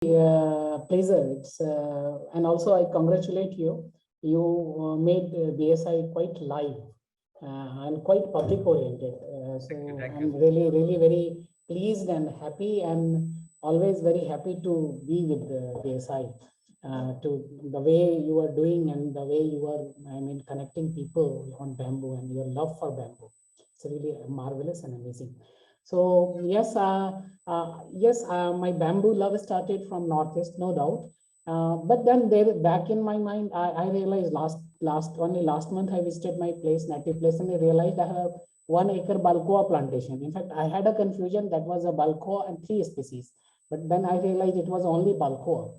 pleasure. And also I congratulate you. You made BSI quite live and quite public oriented. I'm really very pleased and happy, and always very happy to be with BSI. To the way you are doing and the way you are, connecting people on bamboo and your love for bamboo. It's really marvelous and amazing. So yes, my bamboo love started from Northeast, no doubt. But then back in my mind, I realized last month I visited my native place, and I realized I have 1 acre Balcoa plantation. In fact, I had a confusion that was a Balcoa and 3 species, but then I realized it was only Balcoa.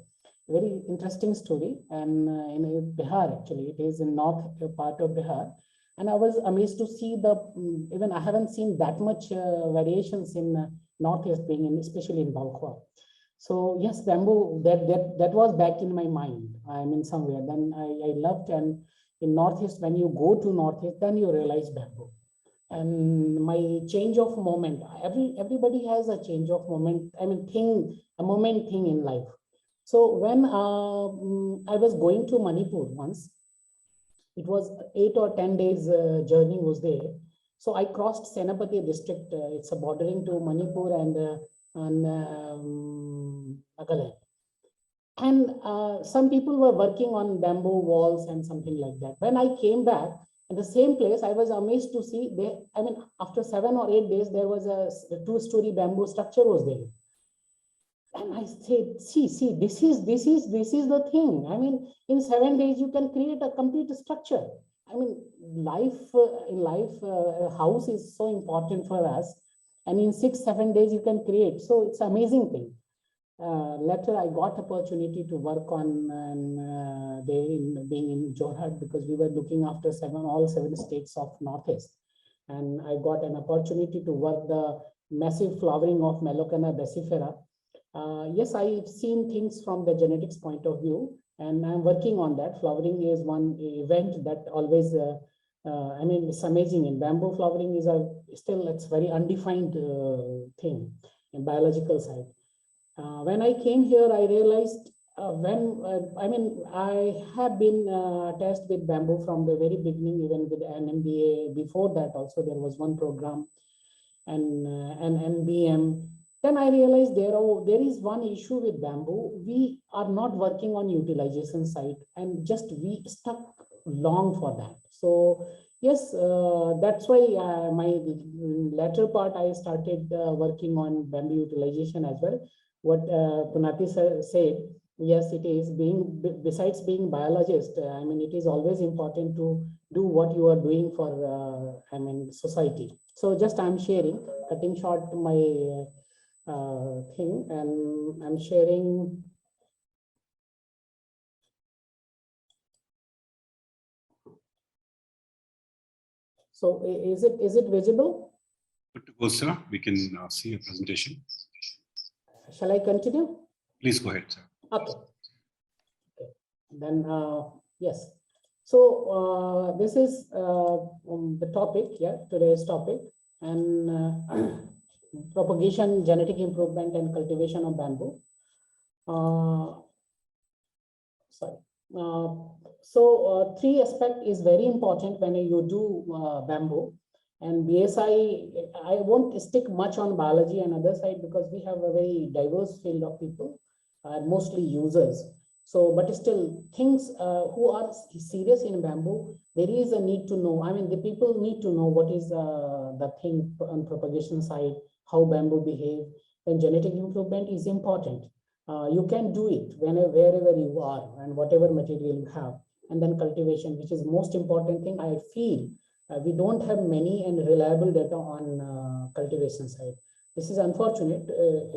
Very interesting story, and in Bihar, actually, it is in north part of Bihar. And I was amazed to see even I haven't seen that much variations in Northeast being in, especially in Balcoa. So yes, bamboo, that was back in my mind. I mean, somewhere. Then I loved, and in Northeast, when you go to Northeast, then you realize bamboo. And my change of moment, everybody has a change of moment, a moment thing in life. So when I was going to Manipur once, it was 8 or 10 days journey was there. So I crossed Senapati district. It's a bordering to Manipur and Nagaland. And some people were working on bamboo walls and something like that. When I came back in the same place, I was amazed to see after 7 or 8 days, there was a 2-story bamboo structure was there. And I said, see, this is the thing. I mean, in 7 days, you can create a complete structure. I mean, a house is so important for us. And in 6-7 days, you can create. So it's an amazing thing. Later, I got opportunity to work on being in Jorhat, because we were looking after all 7 states of Northeast. And I got an opportunity to work the massive flowering of Melocanna basifera. Yes, I've seen things from the genetics point of view, and I'm working on that. Flowering is one event that always, it's amazing. In bamboo, flowering is it's very undefined thing in biological side. When I came here, I realized I have been attached with bamboo from the very beginning, even with NMBA. Before that, also there was one program, and NBM. Then I realized there is one issue with bamboo. We are not working on utilization side, and we stuck long for that. So yes, that's why my latter part, I started working on bamboo utilization as well. What Punati said, yes, it is besides being biologist, it is always important to do what you are doing for, society. So just I'm sharing, cutting short my thing, and I'm sharing. So is it visible? Good to go, sir. We can see your presentation. Shall I continue? Please go ahead, sir. Okay. Then yes. So this is the topic, today's topic, and propagation, genetic improvement, and cultivation of bamboo. So 3 aspects is very important when you do bamboo. And BSI, I won't stick much on biology and other side, because we have a very diverse field of people, mostly users. So, but still, things who are serious in bamboo, there is a need to know. The people need to know what is the thing on propagation side, how bamboo behave. Then genetic improvement is important. You can do it wherever you are and whatever material you have. And then cultivation, which is most important thing. I feel we don't have many and reliable data on cultivation side. This is unfortunate.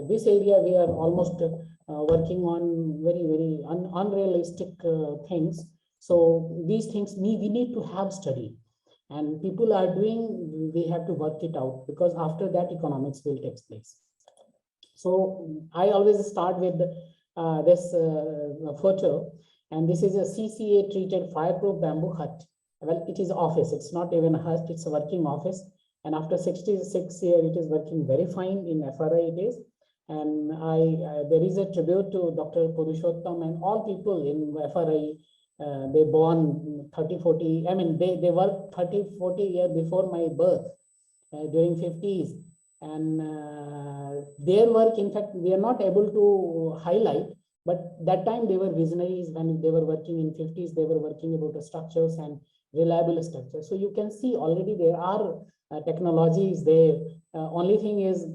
This area we are almost working on very unrealistic things. So these things we need to have study, and people are doing. We have to work it out, because after that economics will take place. So I always start with this photo, and this is a CCA treated fireproof bamboo hut. Well, it is office. It's not even a hut. It's a working office. And after 66 years, it is working very fine. In FRI it is. And there is a tribute to Dr. Purushottam and all people in FRI. They born 30, 40, I mean, they worked 30, 40 years before my birth, during 50s. And their work, in fact, we are not able to highlight, but that time they were visionaries. When they were working in 50s, they were working about the structures and reliable structures. So you can see already there are technologies there. Only thing is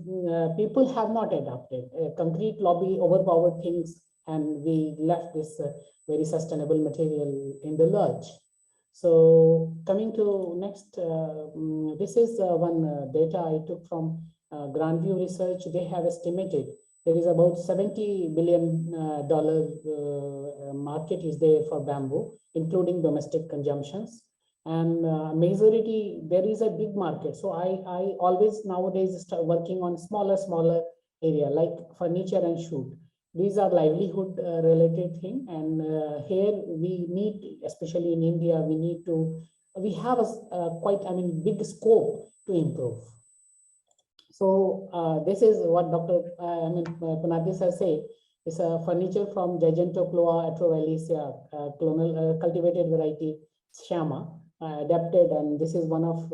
people have not adapted. Concrete lobby overpowered things, and we left this very sustainable material in the lurch. So coming to next, this is one data I took from Grandview Research. They have estimated there is about $70 billion market is there for bamboo, including domestic consumptions. And majority, there is a big market. So I always nowadays start working on smaller area like furniture and shoot. These are livelihood related thing. And here we need, especially in India, we have a quite, I mean, big scope to improve. So this is what Dr. Panati sir say. It's a furniture from Gigantocloa atrovalicea, clonal cultivated variety Shama, adapted, and this is one of,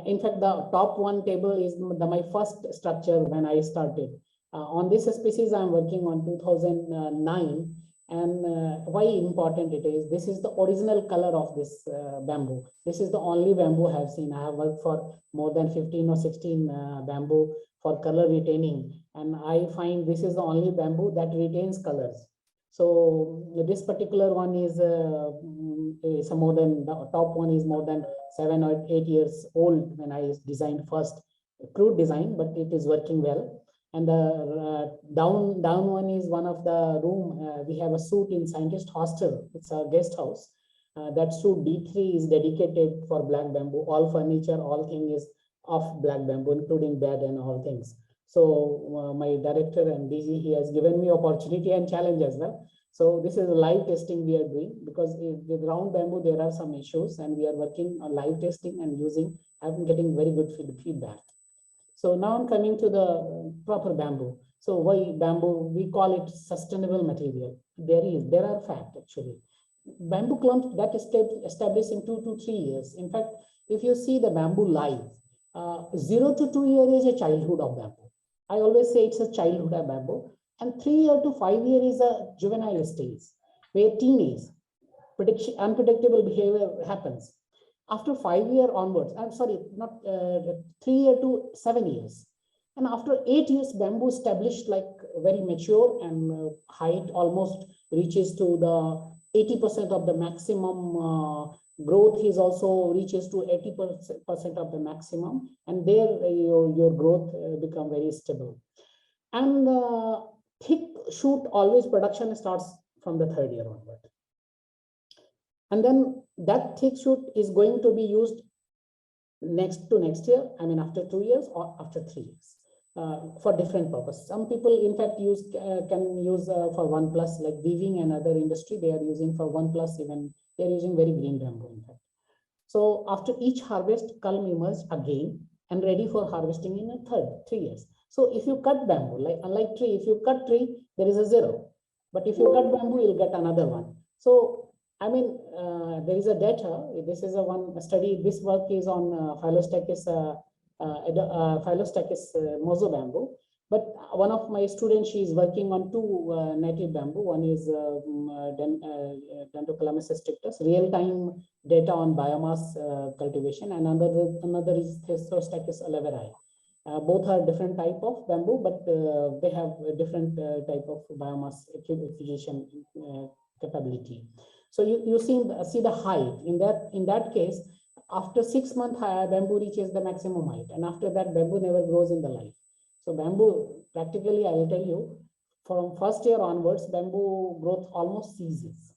in fact, the top one table is my first structure when I started. On this species, I'm working on 2009. And why important it is, this is the original color of this bamboo. This is the only bamboo I have seen. I have worked for more than 15 or 16 bamboo for color retaining. And I find this is the only bamboo that retains colors. So this particular one is more than, the top one is more than 7 or 8 years old when I designed first, crude design, but it is working well. And the down one is one of the room. We have a suite in scientist hostel. It's a guest house. That suite D3 is dedicated for black bamboo. All furniture, all thing is of black bamboo, including bed and all things. So my director and DG, he has given me opportunity and challenge as well. So this is a live testing we are doing, because with round bamboo, there are some issues, and we are working on live testing and using, I'm getting very good feedback. So now I'm coming to the proper bamboo. So why bamboo? We call it sustainable material. There are facts actually. Bamboo clumps that established in 2 to 3 years. In fact, if you see the bamboo live, 0 to 2 years is a childhood of bamboo. I always say it's a childhood of bamboo. And 3 year to 5 year is a juvenile stage, where teenage, unpredictable behavior happens. After 5 year onwards, I'm sorry, not 3 year to 7 years. And after 8 years, bamboo established like very mature, and height almost reaches to the 80% of the maximum. Growth is also reaches to 80% of the maximum. And there your growth become very stable. And thick shoot, always production starts from the 3rd year onward. And then that thick shoot is going to be used next year, I mean after 2 years or after 3 years, for different purposes. Some people in fact can use for 1+, like weaving and other industry, they are using for 1+, even they are using very green bamboo in fact. So after each harvest, culm emerge again and ready for harvesting in a 3 years. So if you cut bamboo, like unlike tree, if you cut tree, there is a 0. But if you cut bamboo, you'll get another one. So I mean, there is a data. This is a one study. This work is on Phylostachys mozo bamboo. But one of my students, she is working on 2 native bamboo. One is Dendrocalamus strictus, real-time data on biomass cultivation, and another is Phylostachys oliveri. Both are different type of bamboo, but they have a different type of biomass acquisition capability. So you see the height in that case. After 6 months, bamboo reaches the maximum height, and after that, bamboo never grows in the life. So bamboo, practically, I will tell you, from 1st year onwards, bamboo growth almost ceases.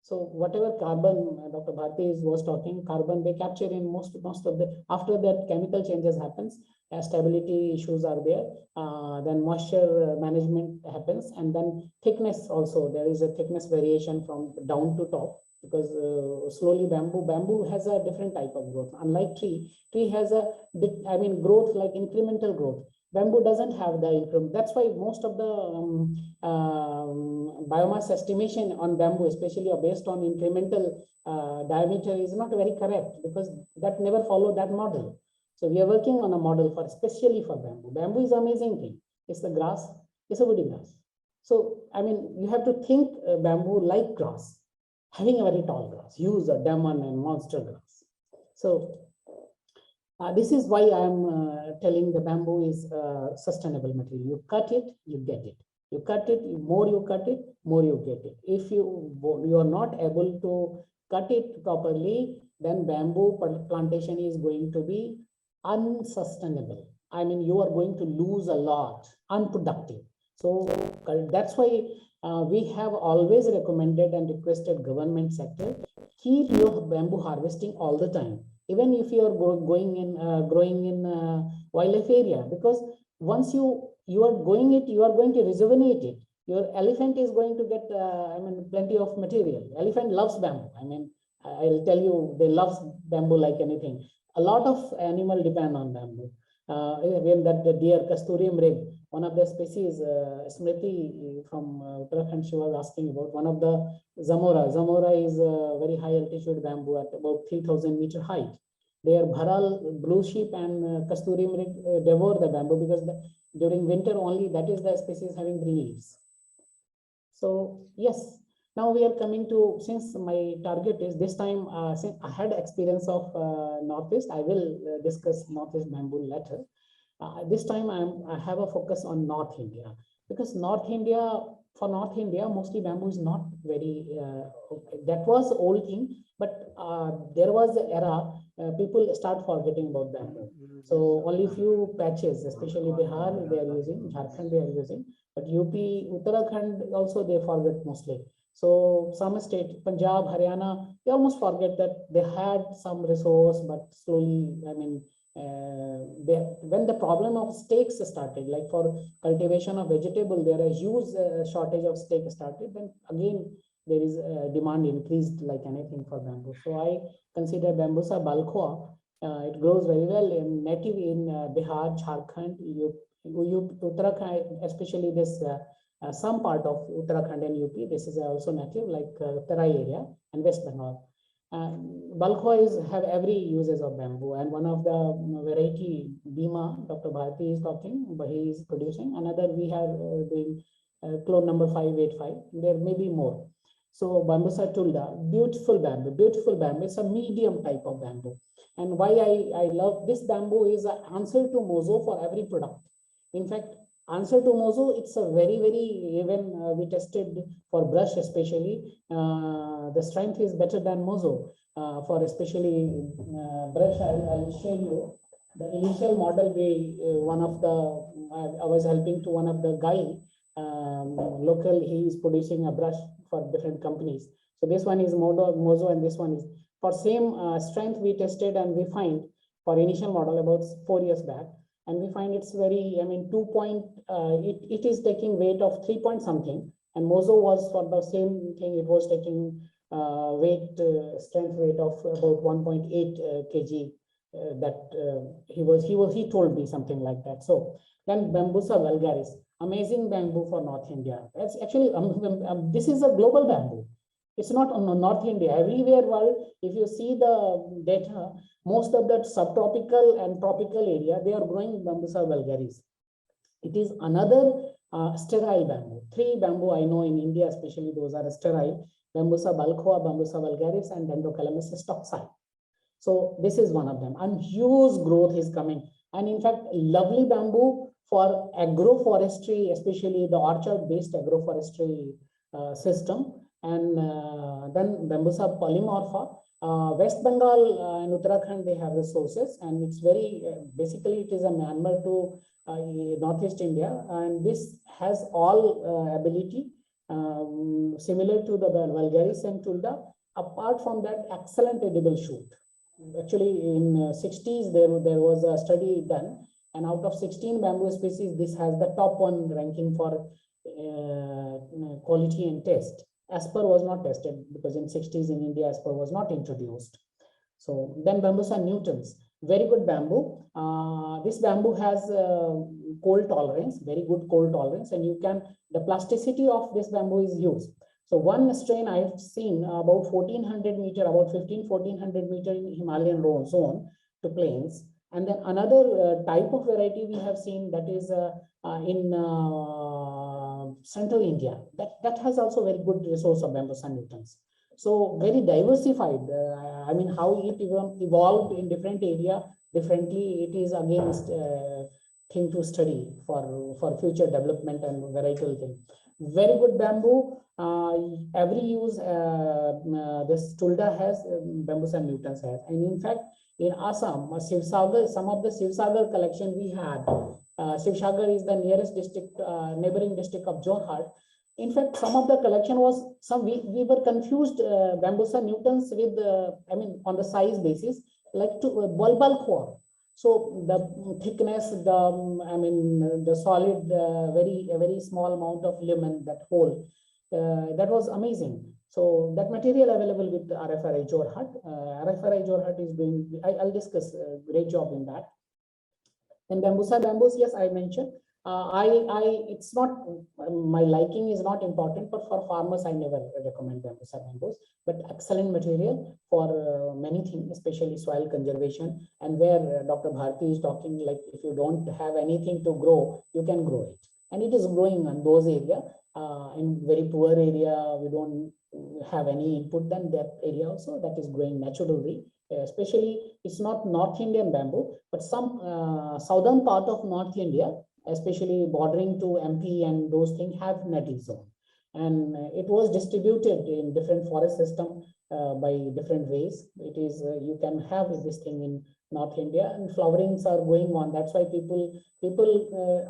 So whatever carbon Dr. Bharti was talking, carbon they capture in most of the. After that, chemical changes happens. Stability issues are there, then moisture management happens, and then thickness also. There is a thickness variation from down to top, because slowly bamboo has a different type of growth. Unlike tree has a bit, I mean, growth like incremental growth, Bamboo doesn't have the improvement. That's why most of the biomass estimation on bamboo, especially based on incremental diameter, is not very correct, because that never followed that model. So we are working on a model for especially for bamboo. Bamboo is an amazing thing. It's the grass. It's a woody grass. So I mean, you have to think bamboo like grass, having a very tall grass. Use a diamond and monster grass. So this is why I'm telling the bamboo is sustainable material. You cut it, you get it. You cut it, more you cut it, more you get it. If you are not able to cut it properly, then bamboo plantation is going to be unsustainable. I mean, you are going to lose a lot, unproductive. So that's why we have always recommended and requested government sector, keep your bamboo harvesting all the time, even if you are growing in wildlife area, because once you are going it, you are going to rejuvenate it. Your elephant is going to get I mean, plenty of material. Elephant loves bamboo. I mean, I'll tell you, they love bamboo like anything. A lot of animal depend on bamboo. When that the deer Kasturi mrig, one of the species, Smriti from Uttarakhand, she was asking about one of the Zamora. Zamora is a very high altitude bamboo at about 3,000 meter height. Their Bharal, blue sheep, and Kasturi mrig devour the bamboo, because during winter only that is the species having green leaves. So yes, now we are coming to, since my target is this time, since I had experience of Northeast, I will discuss Northeast bamboo later. This time I have a focus on North India, because North India, for North India, mostly bamboo is not very, that was the old thing, but there was the era, people start forgetting about bamboo. So only few patches, especially Bihar, they are using, Jharkhand they are using, but UP, Uttarakhand also they forget mostly. So some state, Punjab, Haryana, they almost forget that they had some resource, but slowly, I mean, when the problem of stakes started, like for cultivation of vegetable, there are huge shortage of stake started, then again, there is demand increased like anything for bamboo. So I consider Bambusa balkhua. It grows very well in native in Bihar, Jharkhand, Uttarakhand, especially this some part of Uttarakhand and UP. This is also native, like Tarai area and West Bengal. Balkhua have every uses of bamboo, and one of the variety Bhima, Dr. Bharati is talking, but he is producing. Another we have doing clone number 585. There may be more. So Bambusa tulda, beautiful bamboo, beautiful bamboo. It's a medium type of bamboo. And why I love this bamboo is an answer to Mozo for every product. In fact, answer to Mozo, it's a very, even we tested for brush especially, the strength is better than Mozo. For especially brush, I'll show you. The initial model, I was helping to one of the guy, local, he is producing a brush for different companies. So this one is Mozo and this one is, for same strength we tested, and we find for initial model about 4 years back, and we find it's very, I mean, it is taking weight of 3 point something, and Mozo was for the same thing, it was taking strength weight of about 1.8 kg. He told me something like that. So then Bambusa vulgaris, amazing bamboo for North India. That's actually this is a global bamboo. It's not on North India. Everywhere world, if you see the data, most of that subtropical and tropical area, they are growing Bambusa vulgaris. It is another sterile bamboo. 3 bamboo I know in India, especially those are sterile: Bambusa balkhua, Bambusa vulgaris, and Dendrocalamus stocksai. So this is one of them, and huge growth is coming. And in fact, lovely bamboo for agroforestry, especially the orchard-based agroforestry system. And then Bambusa polymorpha. West Bengal and Uttarakhand, they have resources, and it's very, basically it is a Myanmar to Northeast India, and this has all ability similar to the vulgaris and tulda. Apart from that, excellent edible shoot. Actually, in 60s, there was a study done, and out of 16 bamboo species, this has the top 1 ranking for quality and taste. Asper was not tested because in 60s in India, Asper was not introduced. So then Bambusa nutans. Very good bamboo. This bamboo has cold tolerance, very good cold tolerance, and the plasticity of this bamboo is huge. So one strain I've seen about 1400 meter, about 1400 meter in Himalayan zone to plains. And then another type of variety we have seen that is in central India. That has also very good resource of Bambusa nutans. So very diversified. I mean, how it evolved in different area differently. It is again thing to study for future development and varietal thing. Very good bamboo. Every use this Tulda has, Bambusa nutans has, and in fact in Assam, Sivsagar, some of the Sivsagar collection we had. Sivsagar is the nearest district, neighboring district of Jorhat. In fact, some of the collection was we were confused Bambusa nutans with I mean on the size basis like to Balbalkhor. So the thickness, the solid, very small amount of lumen, that hole, that was amazing. So that material available with RFRI Jorhat. RFRI Jorhat is doing. I'll discuss a great job in that. And Bambusa bamboos, yes, I mentioned. It's not my liking is not important, but for farmers, I never recommend Bambusa bamboos. But excellent material for many things, especially soil conservation, and where Dr. Bharti is talking, like if you don't have anything to grow, you can grow it, and it is growing on those areas. In very poor area, we don't have any input, then that area also that is growing naturally. Especially, it's not North Indian bamboo, but some southern part of North India, especially bordering to MP and those things, have native zone, and it was distributed in different forest system by different ways. It is you can have this thing in North India, and flowerings are going on. That's why people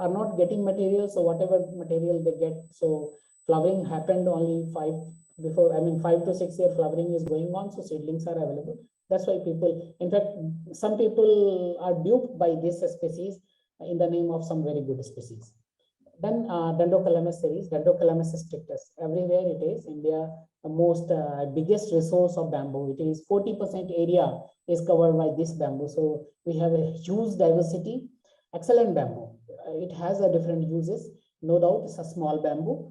are not getting material. So whatever material they get, so flowering happened only 5 to 6 year flowering is going on. So seedlings are available. That's why people, in fact, some people are duped by this species in the name of some very good species. Then Dendrocalamus series, Dendrocalamus strictus. Everywhere it is. India, the most biggest resource of bamboo. It is 40% area is covered by this bamboo. So we have a huge diversity. Excellent bamboo. It has a different uses. No doubt, it's a small bamboo.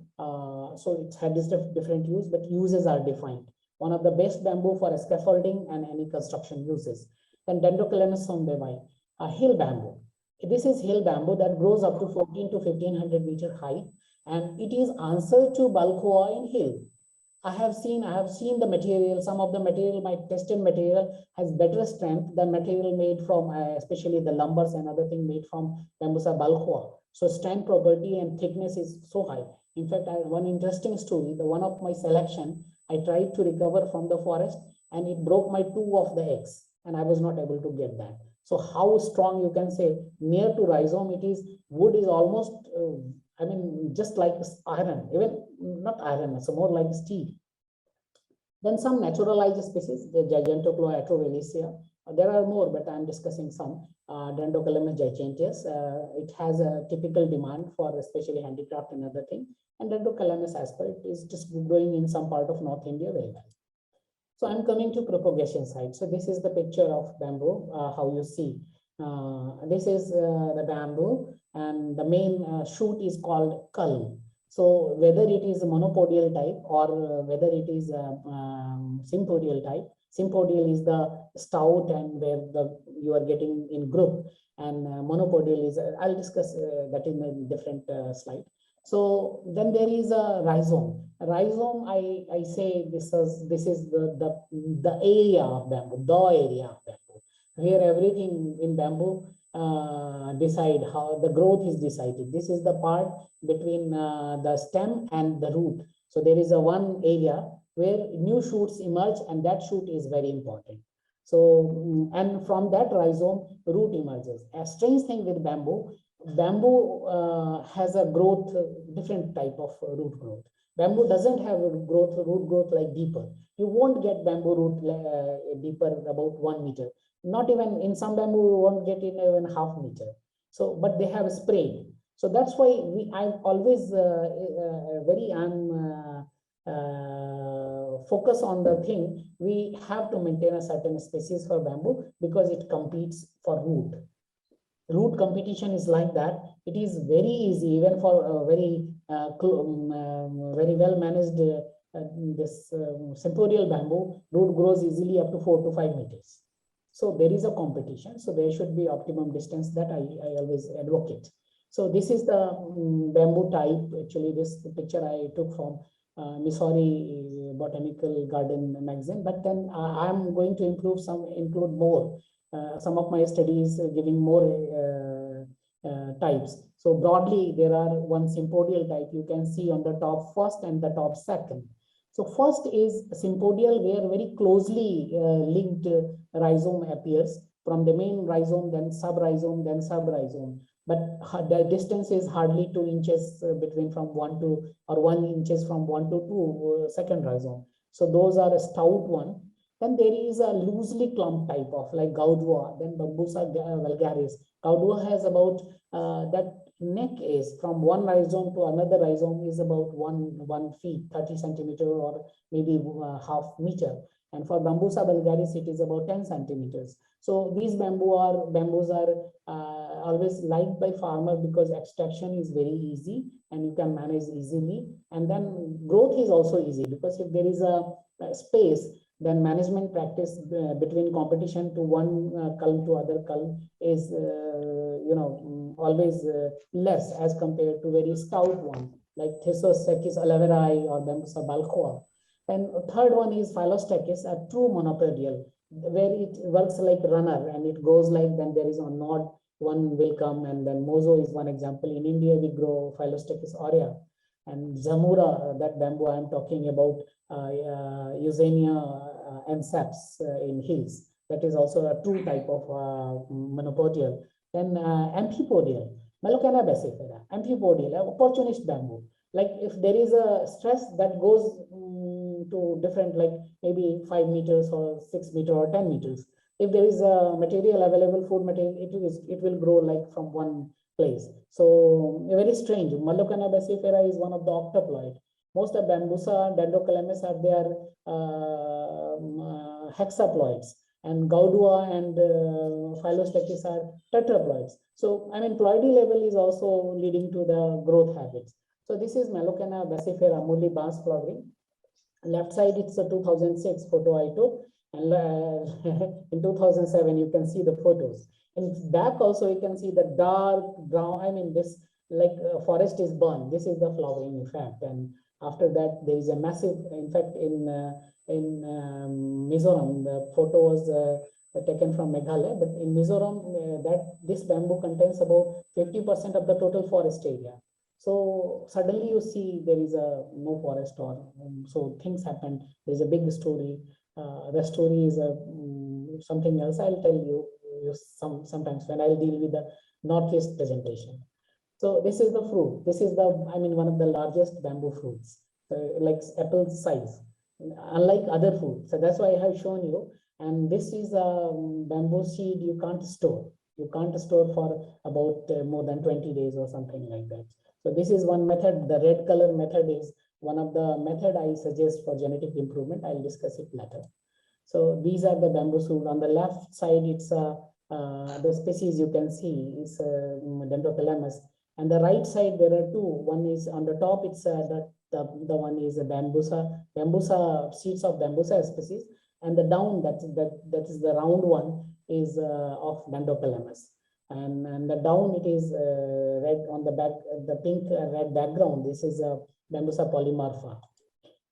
So it had this different use, but uses are defined. One of the best bamboo for scaffolding and any construction uses. Then Dendrocalamus sondevi, a hill bamboo. This is hill bamboo that grows up to 14 to 1500 meter height, and it is answer to Balkhor in hill. I have seen the material. Some of the material, my tested material, has better strength than material made from, especially the lumbers and other thing made from Bambusa Balkhor. So strength, property, and thickness is so high. In fact, one interesting story. The one of my selection, I tried to recover from the forest, and it broke my 2 of the eggs, and I was not able to get that. So how strong, you can say, near to rhizome, it is, wood is almost, just like iron, even not iron, so more like steel. Then some naturalized species, the Gigantochlora atrovalicea. There are more, but I'm discussing some. Dendrocalamus giganteus. It has a typical demand for especially handicraft and other thing. And Dendrocalamus asper, it is just growing in some part of North India very well. So I'm coming to propagation side. So this is the picture of bamboo, how you see. This is the bamboo, and the main shoot is called culm. So whether it is a monopodial type or whether it is a sympodial type. Sympodial is the stout and where you are getting in group, and monopodial is, I'll discuss that in a different slide. So then there is a rhizome. Rhizome, I say this is the area of bamboo, the area of bamboo, where everything in bamboo decide how the growth is decided. This is the part between the stem and the root. So there is a one area where new shoots emerge, and that shoot is very important. So, and from that rhizome, root emerges. A strange thing with bamboo has a growth, different type of root growth. Bamboo doesn't have root growth like deeper. You won't get bamboo root deeper about 1 meter. Not even in some bamboo, you won't get in even ½ meter. So, but they have sprayed. So that's why I'm always focus on the thing, we have to maintain a certain species for bamboo because it competes for root. Root competition is like that. It is very easy, even for very well managed this sympodial bamboo. Root grows easily up to 4 to 5 meters. So there is a competition. So there should be optimum distance that I always advocate. So this is the bamboo type. Actually, this picture I took from Missouri Botanical Garden magazine. But then I am going to include more. Some of my studies giving more types. So broadly, there are one sympodial type you can see on the top first and the top second. So first is sympodial, where very closely linked rhizome appears from the main rhizome, then subrhizome, then subrhizome. But the distance is hardly 2 inches between from 1 inches from 1 to 2 second rhizome. So those are a stout one. Then there is a loosely clumped type of like Gaudua, then Bambusa vulgaris. Gaudua has about that neck is from one rhizome to another rhizome is about 1 feet, 30 centimeter or maybe half meter. And for Bambusa vulgaris, it is about 10 centimeters. So these bamboos are always liked by farmer because extraction is very easy and you can manage easily. And then growth is also easy because if there is a space, then management practice between competition to one culm to other culm is always less as compared to very stout one like Thesostachys olaveri or Bambusa balcoa. And third one is Phyllostrachys, a true monopodial, where it works like runner and it goes like, then there is a nod, one will come, and then Mozo is one example. In India, we grow Phyllostrachys aurea. And Zamura, that bamboo I'm talking about, Eusenia anceps in hills. That is also a true type of monopodial. Then amphipodial, Melocanna basifera, amphipodial, opportunist bamboo. Like if there is a stress that goes to different, like maybe 5 meters or 6 meters or 10 meters. If there is a material available, food material, it will grow like from one place. So very strange. Melocanna basifera is one of the octoploid. Most of Bambusa, Dendrocalamus are their hexaploids, and Gaudua and Phyllostrachys are tetraploids. So I mean, ploidy level is also leading to the growth habits. So this is Melocanna basifera, Murli Bans flowering. Left side, it's a 2006 photo I took, and in 2007 you can see the photos. In back also you can see the dark brown. I mean, this like forest is burned. This is the flowering effect, and after that there is a massive. In fact, in Mizoram, the photo was taken from Meghalaya, but in Mizoram, this bamboo contains about 50% of the total forest area. So suddenly you see there is no forest, or so things happen. There's a big story. The story is something else. I'll tell you sometimes when I'll deal with the Northeast presentation. So this is the fruit. This is one of the largest bamboo fruits, like apple size, unlike other fruits. So that's why I have shown you. And this is a bamboo seed you can't store. You can't store for about more than 20 days or something like that. So this is one method. The red color method is one of the method I suggest for genetic improvement. I'll discuss it later. So these are the bamboo fruit. On the left side, it's the species you can see is Dendrocalamus. And the right side, there are two. One is on the top, it's the one is a Bambusa seeds of Bambusa species. And the down, that is the round one, is of Dendrocalamus. And the down, it is red on the back, the pink red background. This is Bambusa polymorpha.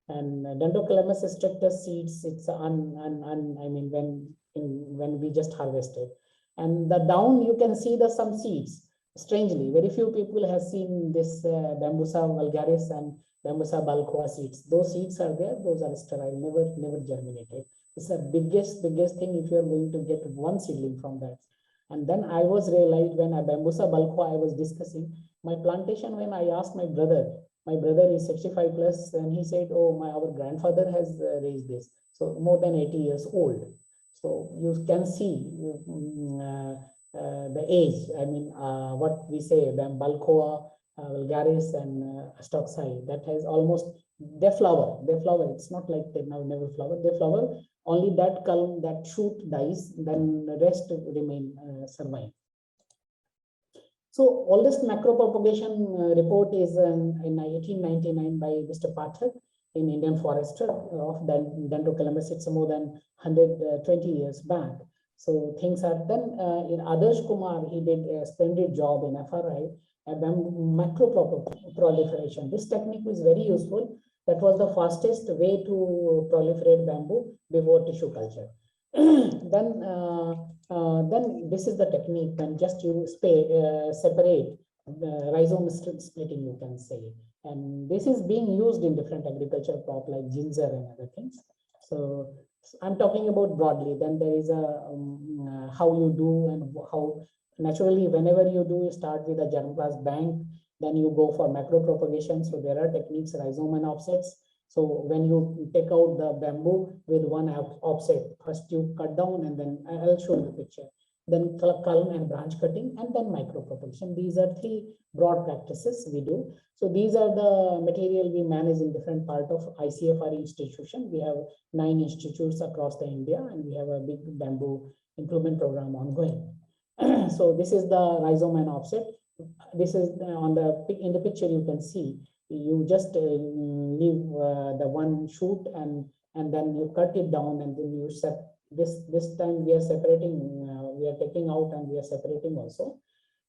And Dendrocalamus strictus seeds, it's when we just harvested. And the down, you can see some seeds. Strangely, very few people have seen this Bambusa vulgaris and Bambusa balcoa seeds. Those seeds are there. Those are sterile, never germinated. It's the biggest thing if you are going to get one seedling from that. And then I was realized when a Bambusa balcoa I was discussing my plantation, when I asked my brother is 65 plus, and he said, oh, our grandfather has raised this. So more than 80 years old. So you can see the age. I mean, what we say, balcoa, vulgaris, and stocksai, that has almost They flower. They flower. It's not like they never flower. They flower. Only that culm, that shoot dies, then the rest remain survive. So oldest macro propagation report is in 1899 by Mr. Pathak in Indian Forester of Dendrocalamus. It's more than 120 years back. So things are then in Adarsh Kumar, he did a splendid job in FRI at macro proliferation. This technique was very useful. That was the fastest way to proliferate bamboo before tissue culture. Then this is the technique. Then just you separate rhizome splitting, you can say, and this is being used in different agricultural crop like ginger and other things. So I'm talking about broadly. Then there is a how you do and how naturally whenever you do, you start with a germplasm bank, then you go for macro propagation. So there are techniques, rhizome and offsets. So when you take out the bamboo with one offset, first you cut down and then I'll show you the picture. Then culm and branch cutting and then micro propagation. These are three broad practices we do. So these are the material we manage in different part of ICFR institution. We have 9 institutes across the India and we have a big bamboo improvement program ongoing. So this is the rhizome and offset. This is on in the picture you can see. You just leave the one shoot and then you cut it down and then you set this time we are separating, we are taking out and we are separating also.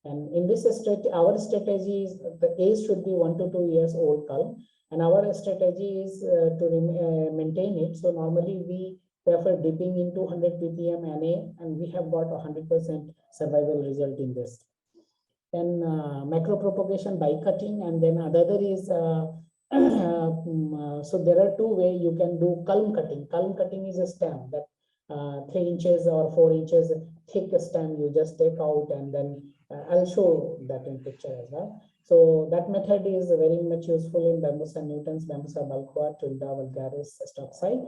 And in this our strategy is the age should be 1 to 2 years old culm, and our strategy is to maintain it. So normally we prefer dipping into 100 ppm Na, and we have got 100% survival result in this. Then macro propagation by cutting, and then another is so there are 2 ways you can do culm cutting. Culm cutting is a stem that 3 inches or 4 inches thick stem you just take out, and then I'll show that in picture as well. So that method is very much useful in Bambusa nutans, Bambusa balcoa, Tulda vulgaris, stocksai.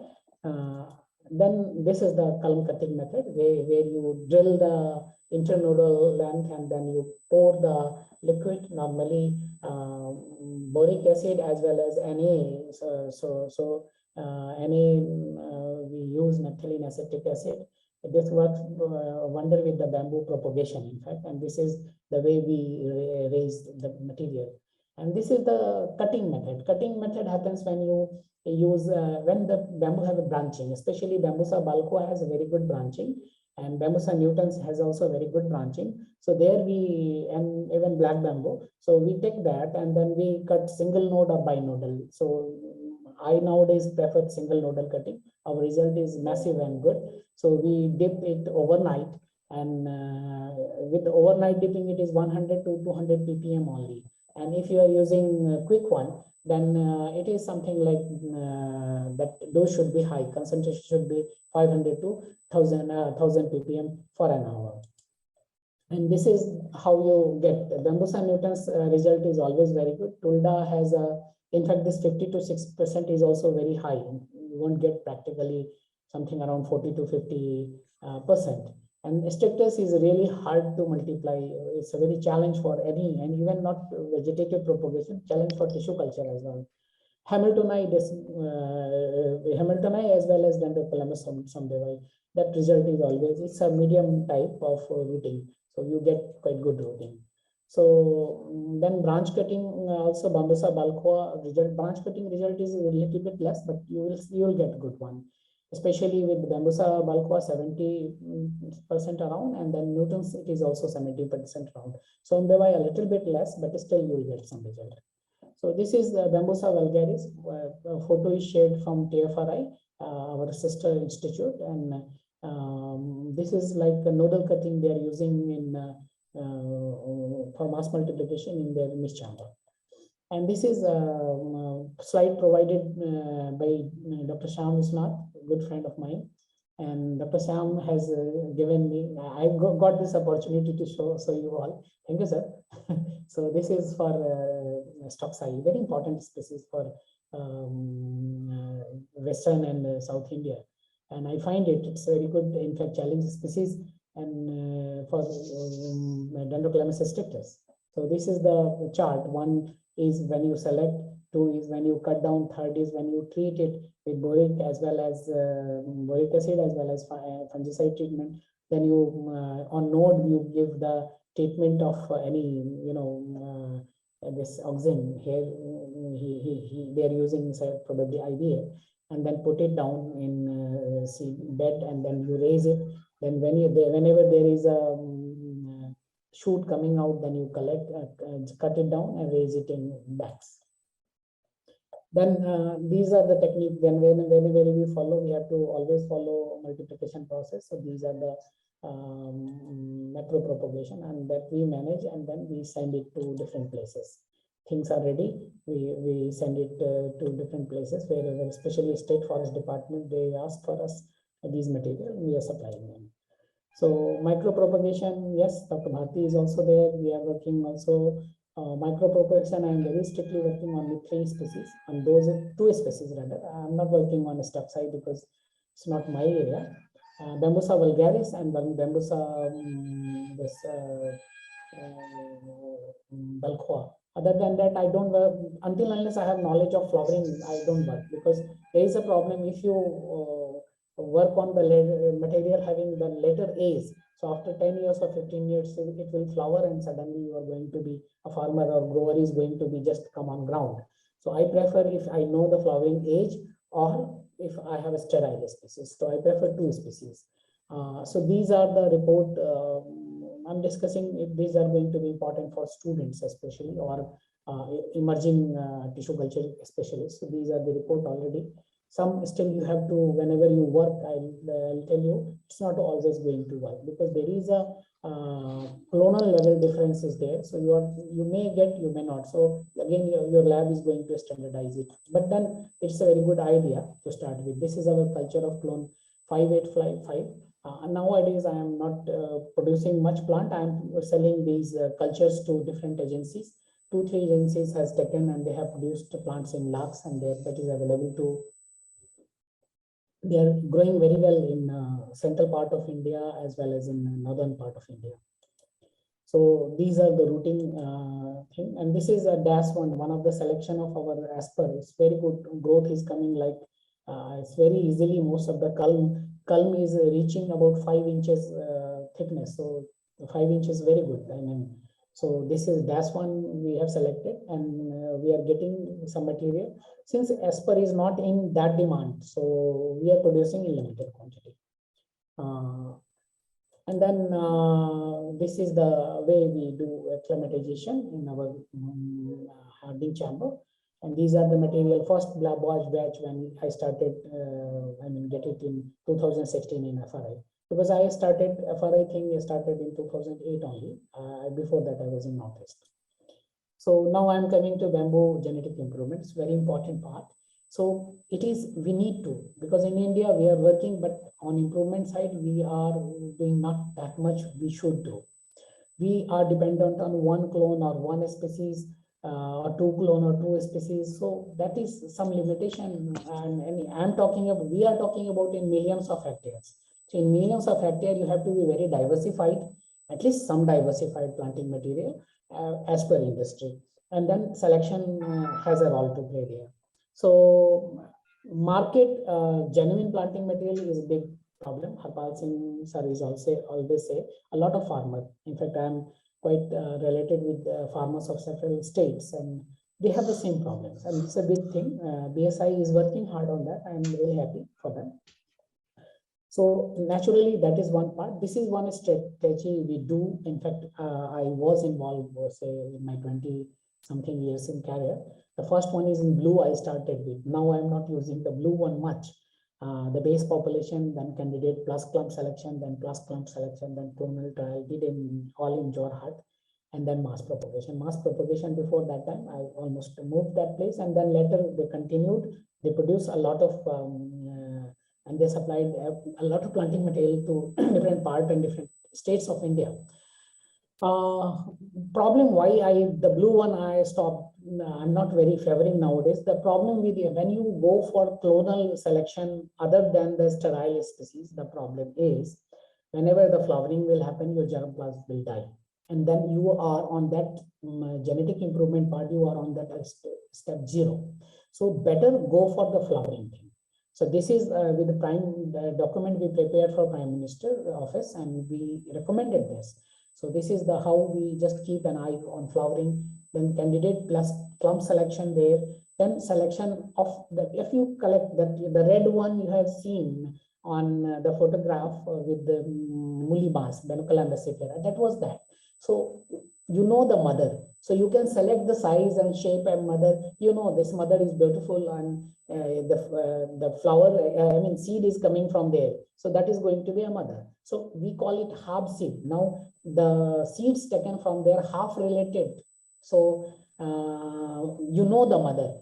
Then this is the culm cutting method where you drill the internodal length and then you pour the liquid, normally boric acid as well as Na. Na we use naphthalene acetic acid. This works wonder with the bamboo propagation, in fact, and this is the way we raise the material. And this is the cutting method. Cutting method happens when you use when the bamboo have a branching, especially Bambusa balcoa has a very good branching, and Bambusa nutans has also very good branching. So there we, and even black bamboo. So we take that and then we cut single node or binodal. So I nowadays prefer single nodal cutting. Our result is massive and good. So we dip it overnight, and with overnight dipping it is 100 to 200 ppm only. And if you are using a quick one, then it is something like that dose should be high, concentration should be 500 to 1000 ppm for an hour. And this is how you get the Bambusa nutans result is always very good. Tulda has a, in fact, this 50 to 6% is also very high. You won't get practically something around 40 to 50%. And strictus is really hard to multiply. It's a very challenge for any, and even not vegetative propagation, challenge for tissue culture as well. Hamiltoni as well as Dendrocalamus somdevi, that result is always, it's a medium type of rooting. So you get quite good rooting. So then branch cutting, also Bambusa balcoa result, branch cutting result is a little bit less, but you will get good one. Especially with Bambusa balcoa 70% around, and then nutans it is also 70% around. So somdevi a little bit less, but still you will get some result. So this is Bambusa vulgaris. Photo is shared from TFRI, our sister institute, and this is like a nodal cutting they are using in for mass multiplication in their mist chamber. And this is a slide provided by Dr. Shyam Viswanath, a good friend of mine. And Dr. Shyam has given me, I got this opportunity to show you all. Thank you, sir. So this is for stocksai, very important species for Western and South India. And I find it's very good, in fact, challenge species and for Dendrocalamus strictus. So this is the chart. One is when you select Two is when you cut down. Third is when you treat it with boric as well as boric acid as well as fungicide treatment. Then you on node you give the treatment of any this auxin here. They are using probably IBA, and then put it down in seed bed, and then you raise it. Then whenever there is a shoot coming out, then you cut it down and raise it in bags. Then these are the technique. Then whenever we follow, we have to always follow multiplication process. So these are the macro propagation, and that we manage, and then we send it to different places. Things are ready, we send it to different places, wherever, especially State Forest Department, they ask for us these material, we are supplying them. So micro propagation, yes, Dr. Bharti is also there. We are working also micro propagation. I am very strictly working on the 3 species, and those are 2 species rather. I am not working on a stuff side because it's not my area. Bambusa vulgaris and Bambusa Balkhua. Other than that, I don't work until unless I have knowledge of flowering. I don't work, because there is a problem if you work on the material having the later age. So after 10 years or 15 years, it will flower, and suddenly you are going to be a farmer or grower is going to be just come on ground. So I prefer if I know the flowering age, or if I have a sterile species. So I prefer 2 species. So these are the report I'm discussing. If these are going to be important for students especially, or emerging tissue culture specialists. So these are the report already. Some still you have to, whenever you work, I'll tell you, it's not always going to work, because there is a clonal level differences there. So you may get, you may not. So again, your lab is going to standardize it. But then it's a very good idea to start with. This is our culture of clone 5855. Nowadays, I am not producing much plant. I am selling these cultures to different agencies. 2-3 agencies has taken, and they have produced plants in lakhs, and that is available to. They are growing very well in central part of India as well as in northern part of India. So these are the rooting thing, and this is a one of the selection of our Asper. It's very good growth is coming, like it's very easily. Most of the culm is reaching about 5 inches thickness. So 5 inches very good. I mean, so this is one we have selected, and we are getting some material. Since Asper is not in that demand, so we are producing in limited quantity. And then this is the way we do acclimatization in our hardening chamber. And these are the material. First batch when I started, get it in 2016 in FRI. Because I started FRI thing, I started in 2008 only. Before that, I was in Northeast. So now I'm coming to bamboo genetic improvement. It's very important part. So it is, we need to, because in India we are working, but on improvement side, we are doing not that much we should do. We are dependent on 1 clone or 1 species, or 2 clone or 2 species. So that is some limitation. And I'm talking about, we are talking about in millions of hectares. So in millions of hectares, you have to be very diversified, at least some diversified planting material as per industry. And then selection has a role to play there. So market genuine planting material is a big problem. Harpal Singh sir is also always say a lot of farmers. In fact, I am quite related with farmers of several states, and they have the same problems. And it's a big thing. BSI is working hard on that. I am really happy for them. So naturally, that is one part. This is one strategy we do. In fact, I was involved, say, in my 20-something years in career. The first one is in blue I started with. Now I'm not using the blue one much. The base population, then candidate plus clump selection, then plus clump selection, then clonal trial, did all in Jorhat, and then mass propagation. Mass propagation before that time, I almost moved that place, and then later they continued. They produced a lot of and they supplied a lot of planting material to different parts and different states of India. Problem why the blue one I stopped. I'm not very favoring nowadays. The problem with when you go for clonal selection other than the sterile species, the problem is whenever the flowering will happen, your germplasm will die. and then you are on that genetic improvement part, you are on that step 0. So better go for the flowering thing. So this is with the document we prepared for Prime Minister office, and we recommended this. So this is the how we just keep an eye on flowering, then candidate plus clump selection there, then selection of the, if you collect that, the red one you have seen on the photograph with the Mulibas, Benucala ambassador, that was that. So you know the mother, so you can select the size and shape and mother, you know this mother is beautiful, and the flower, I mean seed is coming from there, so that is going to be a mother. So we call it half seed. Now the seeds taken from there half related, so you know the mother.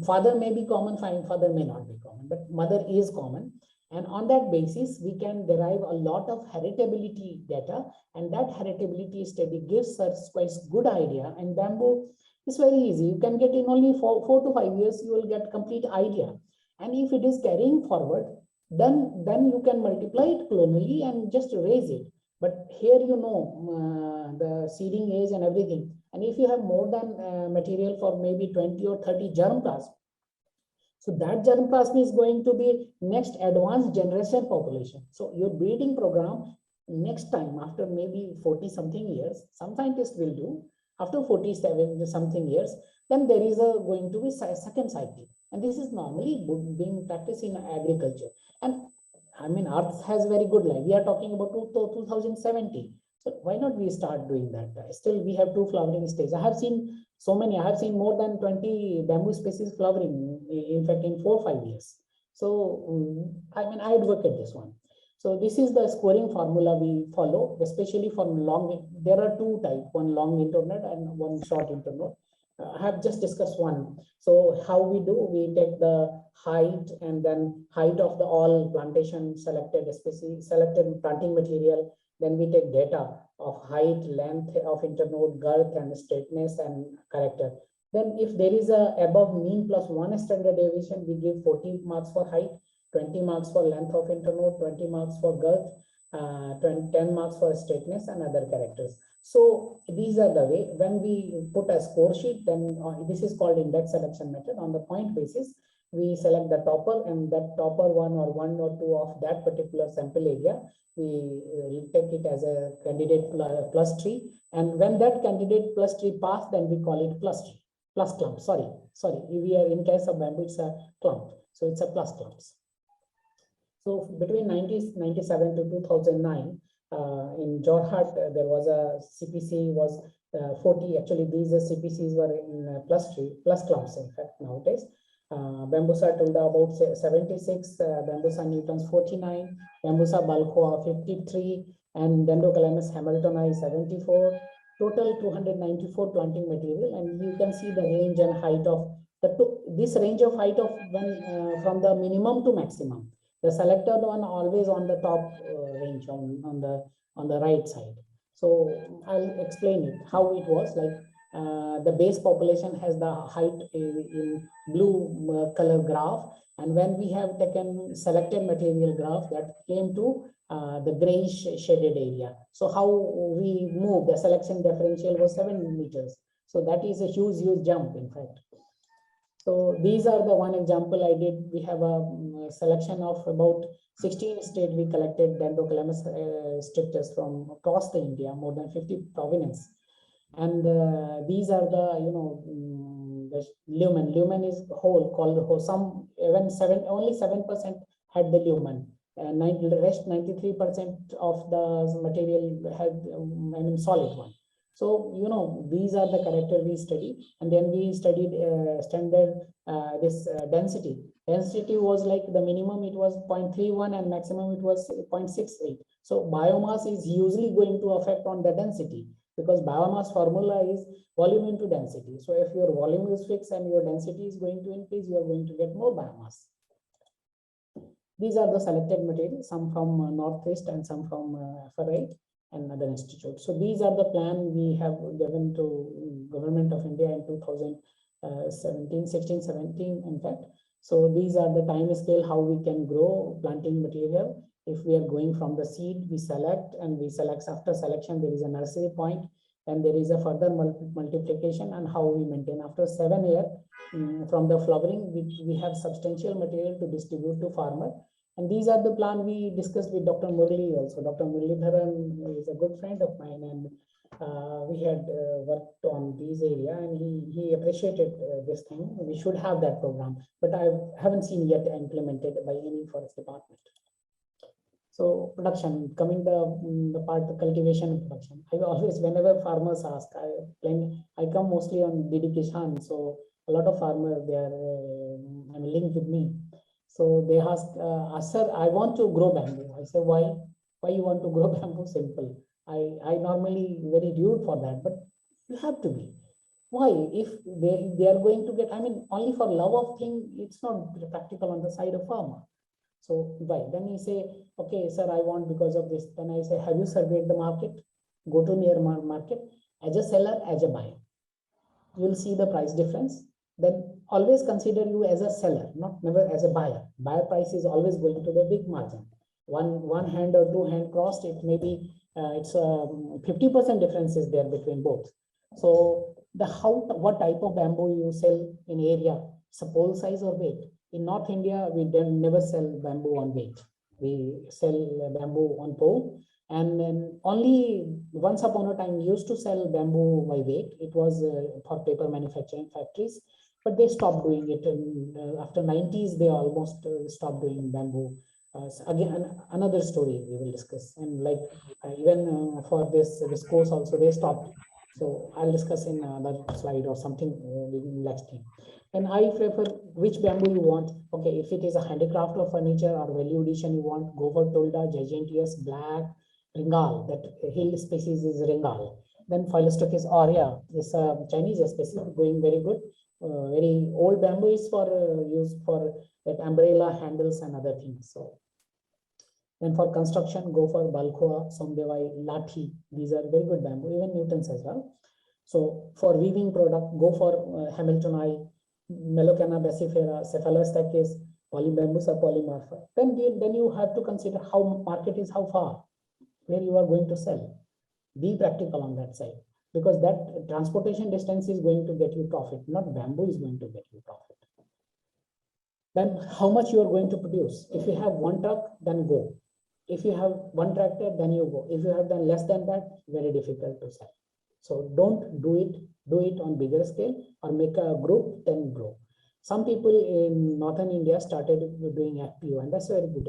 Father may be common, fine, father may not be common, but mother is common. And on that basis, we can derive a lot of heritability data, and that heritability study gives us quite good idea. And bamboo is very easy. You can get in only 4 to 5 years, you will get complete idea. And if it is carrying forward, then you can multiply it clonally and just raise it. But here you know the seeding age and everything. And if you have more than material for maybe 20 or 30 germ plasm, so that germ plasm is going to be next advanced generation population. So your breeding program next time, after maybe 40 something years, some scientists will do, after 47 something years, then there is going to be second cycle. And this is normally being practiced in agriculture. And I mean, Earth has very good life. We are talking about 2070. So why not we start doing that? Still, we have 2 flowering stages. I have seen so many. I have seen more than 20 bamboo species flowering, in fact, in 4 or 5 years. So, I mean, I advocate this one. So this is the scoring formula we follow, especially for long. There are 2 types, one long internode and one short internode. I have just discussed one. So how we do, we take the height and then height of the all plantation selected species, selected planting material. Then we take data of height, length of internode, girth and straightness and character. Then if there is a above mean plus 1 standard deviation, we give 14 marks for height, 20 marks for length of internode, 20 marks for girth, 10 marks for straightness and other characters. So these are the way when we put a score sheet, then this is called index selection method. On the point basis, we select the topper, and that topper one or two of that particular sample area, we take it as a candidate plus tree. And when that candidate plus tree pass, then we call it plus tree, plus clump. Sorry. We are in case of bamboo, it's a clump. So it's a plus clumps. So between 1997 to 2009, in Jorhat, there was a CPC was 40. Actually, these CPCs were in plus clumps. In fact, nowadays, Bambusa Tunda about 76, Bambusa nutans 49, Bambusa balcoa 53, and Dendrocalamus hamiltoni 74. Total 294 planting material, and you can see the range and height of this range of height of when from the minimum to maximum. The selected one always on the top range on the right side. So I'll explain it how it was like. The base population has the height in blue color graph, and when we have taken selected material graph, that came to the grayish shaded area. So how we move, the selection differential was 7 meters. So that is a huge jump, in fact. So these are the one example I did. We have a selection of about 16 states. We collected Dendrocalamus strictus from across the India, more than 50 provinces. And these are the, the lumen. Lumen is whole, called whole. Some even only 7% had the lumen. The rest 93% of the material had solid one. So these are the character we study, and then we studied standard this density. Density was like the minimum it was 0.31 and maximum it was 0.68. So biomass is usually going to affect on the density, because biomass formula is volume into density. So if your volume is fixed and your density is going to increase, you are going to get more biomass. These are the selected materials, some from Northeast and some from FRI and other institutes. So these are the plan we have given to Government of India in 16, 17, in fact. So these are the time scale how we can grow planting material. If we are going from the seed, we select, and we select. After selection, there is a nursery point, and there is a further multiplication, and how we maintain. After 7 years from the flowering, we have substantial material to distribute to farmer. And these are the plan we discussed with Dr. Murli also. Dr. Muralidharan is a good friend of mine, and we had worked on these area, and he appreciated this thing. We should have that program, but I haven't seen yet implemented by any forest department. So production, coming the part of cultivation and production. I always, whenever farmers ask, I come mostly on DD Kishan, so a lot of farmers, they are linked with me. So they ask, sir, I want to grow bamboo. I say, why? Why you want to grow bamboo? Simple. I normally very rude for that, but you have to be. Why? If they are going to get, I mean, only for love of thing, it's not practical on the side of farmer. So why? Then he say, okay, sir, I want because of this. Then I say, have you surveyed the market? Go to near market as a seller, as a buyer. You will see the price difference. Then always consider you as a seller, never as a buyer. Buyer price is always going to the big margin. One hand or two hand crossed, it may be it's 50% difference is there between both. So what type of bamboo you sell in area, it's a pole size or weight. In North India, we never sell bamboo on weight. We sell bamboo on pole. And then only once upon a time, we used to sell bamboo by weight. It was for paper manufacturing factories, but they stopped doing it. And after 90s, they almost stopped doing bamboo. Again, another story we will discuss. And like even for this course also, they stopped. So I'll discuss in another slide or something next time. And I prefer which bamboo you want. Okay, if it is a handicraft or furniture or value addition you want, go for Tolda, Giganteus, Black, Ringal. That hill species is Ringal. Then Philostocus aurea is a Chinese species going very good. Very old bamboo is for use for like umbrella handles and other things. So then for construction, go for Balkhua, Somdevai, Lathi. These are very good bamboo, even Newtons as well. So for weaving product, go for Hamiltonite, Melocanna basifera, Cephalostachys, Polybambusa polymorpha. Then you have to consider how market is, how far, where you are going to sell. Be practical on that side, because that transportation distance is going to get you profit, not bamboo is going to get you profit. Then how much you are going to produce. If you have one truck, then go. If you have one tractor, then you go. If you have done less than that, very difficult to sell. So don't do it on bigger scale, or make a group, then grow. Some people in Northern India started doing FPO, and that's a very good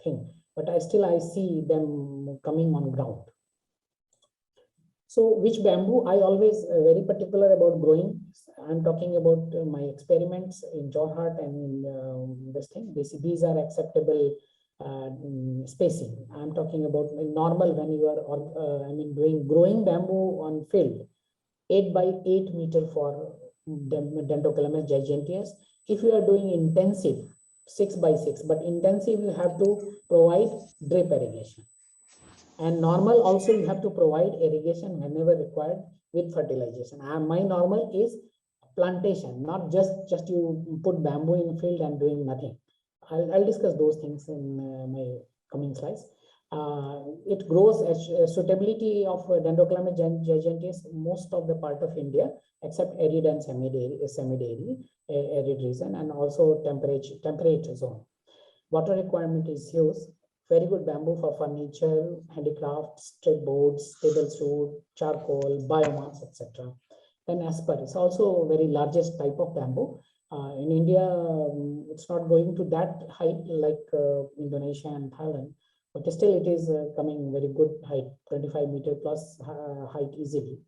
thing. But I see them coming on ground. So which bamboo? I always very particular about growing. I'm talking about my experiments in Jorhat and in this thing. These are acceptable spacing. I'm talking about normal when you are growing bamboo on field, 8 by 8 meter for Dendrocalamus giganteus. If you are doing intensive, 6 by 6, but intensive you have to provide drip irrigation. And normal also you have to provide irrigation whenever required with fertilization. My normal is plantation, not just you put bamboo in field and doing nothing. I'll discuss those things in my coming slides. It grows as suitability of Dendrocalamus giganteus, most of the part of India, except arid and semi-arid region, and also temperate zone. Water requirement is huge. Very good bamboo for furniture, handicraft, strip boards, table stool, charcoal, biomass, etc. Then asper is also very largest type of bamboo. In India, it's not going to that height like Indonesia and Thailand, but still it is coming very good height, 25 meter plus height easily.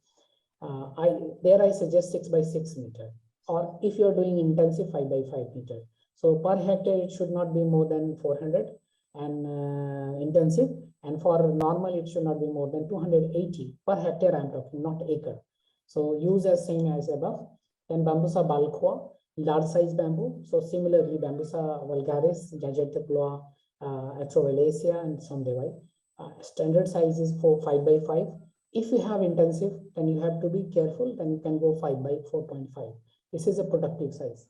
I suggest 6 by 6 meter, or if you're doing intensive 5 by 5 meter. So per hectare, it should not be more than 400 and intensive, and for normal, it should not be more than 280 per hectare. I'm talking, not acre. So use as same as above. Then Bambusa balkhua, large size bamboo. So similarly, Bambusa vulgaris, Giganteus, Atrovelacea, and Somdevai. Standard size is for 5 by 5. If you have intensive, then you have to be careful. Then you can go 5 by 4.5. This is a productive size.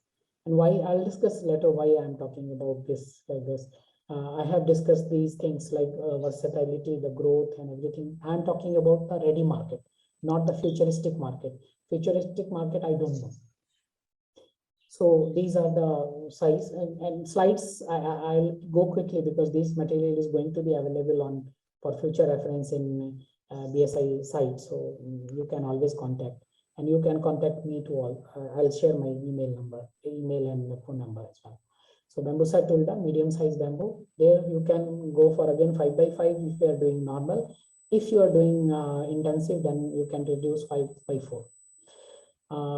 And why, I'll discuss later why I'm talking about this like this. I have discussed these things like versatility, the growth and everything. I'm talking about the ready market, not the futuristic market. Futuristic market, I don't know. So these are the size and slides. I'll go quickly because this material is going to be available on for future reference in BSI site. So you can always contact, and you can contact me to all. I'll share my email and phone number as well. So Bambusa Tulda, medium size bamboo. There you can go for again 5 by 5 if you are doing normal. If you are doing intensive, then you can reduce 5 by 4.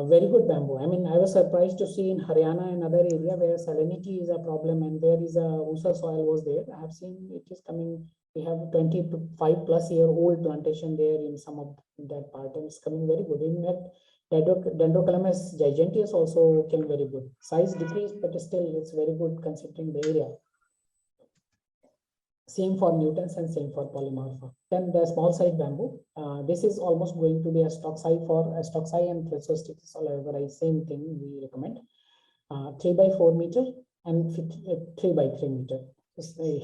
Very good bamboo. I mean, I was surprised to see in Haryana and other area where salinity is a problem and there is a Usa soil was there. I have seen it is coming. We have 25+ year-old plantation there in some of that part, and it's coming very good. In fact, Dendrocalamus giganteus also came very good. Size decreased, but still it's very good considering the area. Same for Newtons and same for Polymorpha. Then the small size bamboo. This is almost going to be a stock size for a stock size and Thresosticus olervii. Same thing we recommend. 3 by 4 meter and 3 by 3 meter.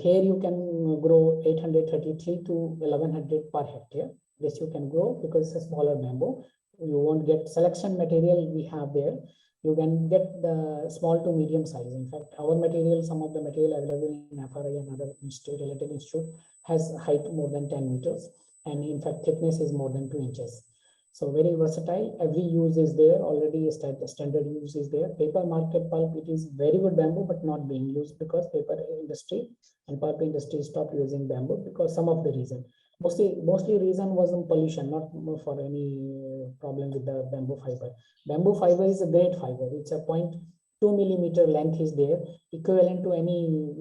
Here you can grow 833 to 1100 per hectare. This you can grow because it's a smaller bamboo. You won't get selection material we have there. You can get the small to medium size. In fact, our material, some of the material available in FRI and other related institute has height more than 10 meters. And in fact, thickness is more than 2 inches. So very versatile. Every use is there. Already standard use is there. Paper market pulp, it is very good bamboo, but not being used because paper industry and pulp industry stopped using bamboo because some of the reason. Mostly reason was in pollution, not for any problem with the bamboo fiber. Bamboo fiber is a great fiber. It's a 0.2 millimeter length is there, equivalent to any,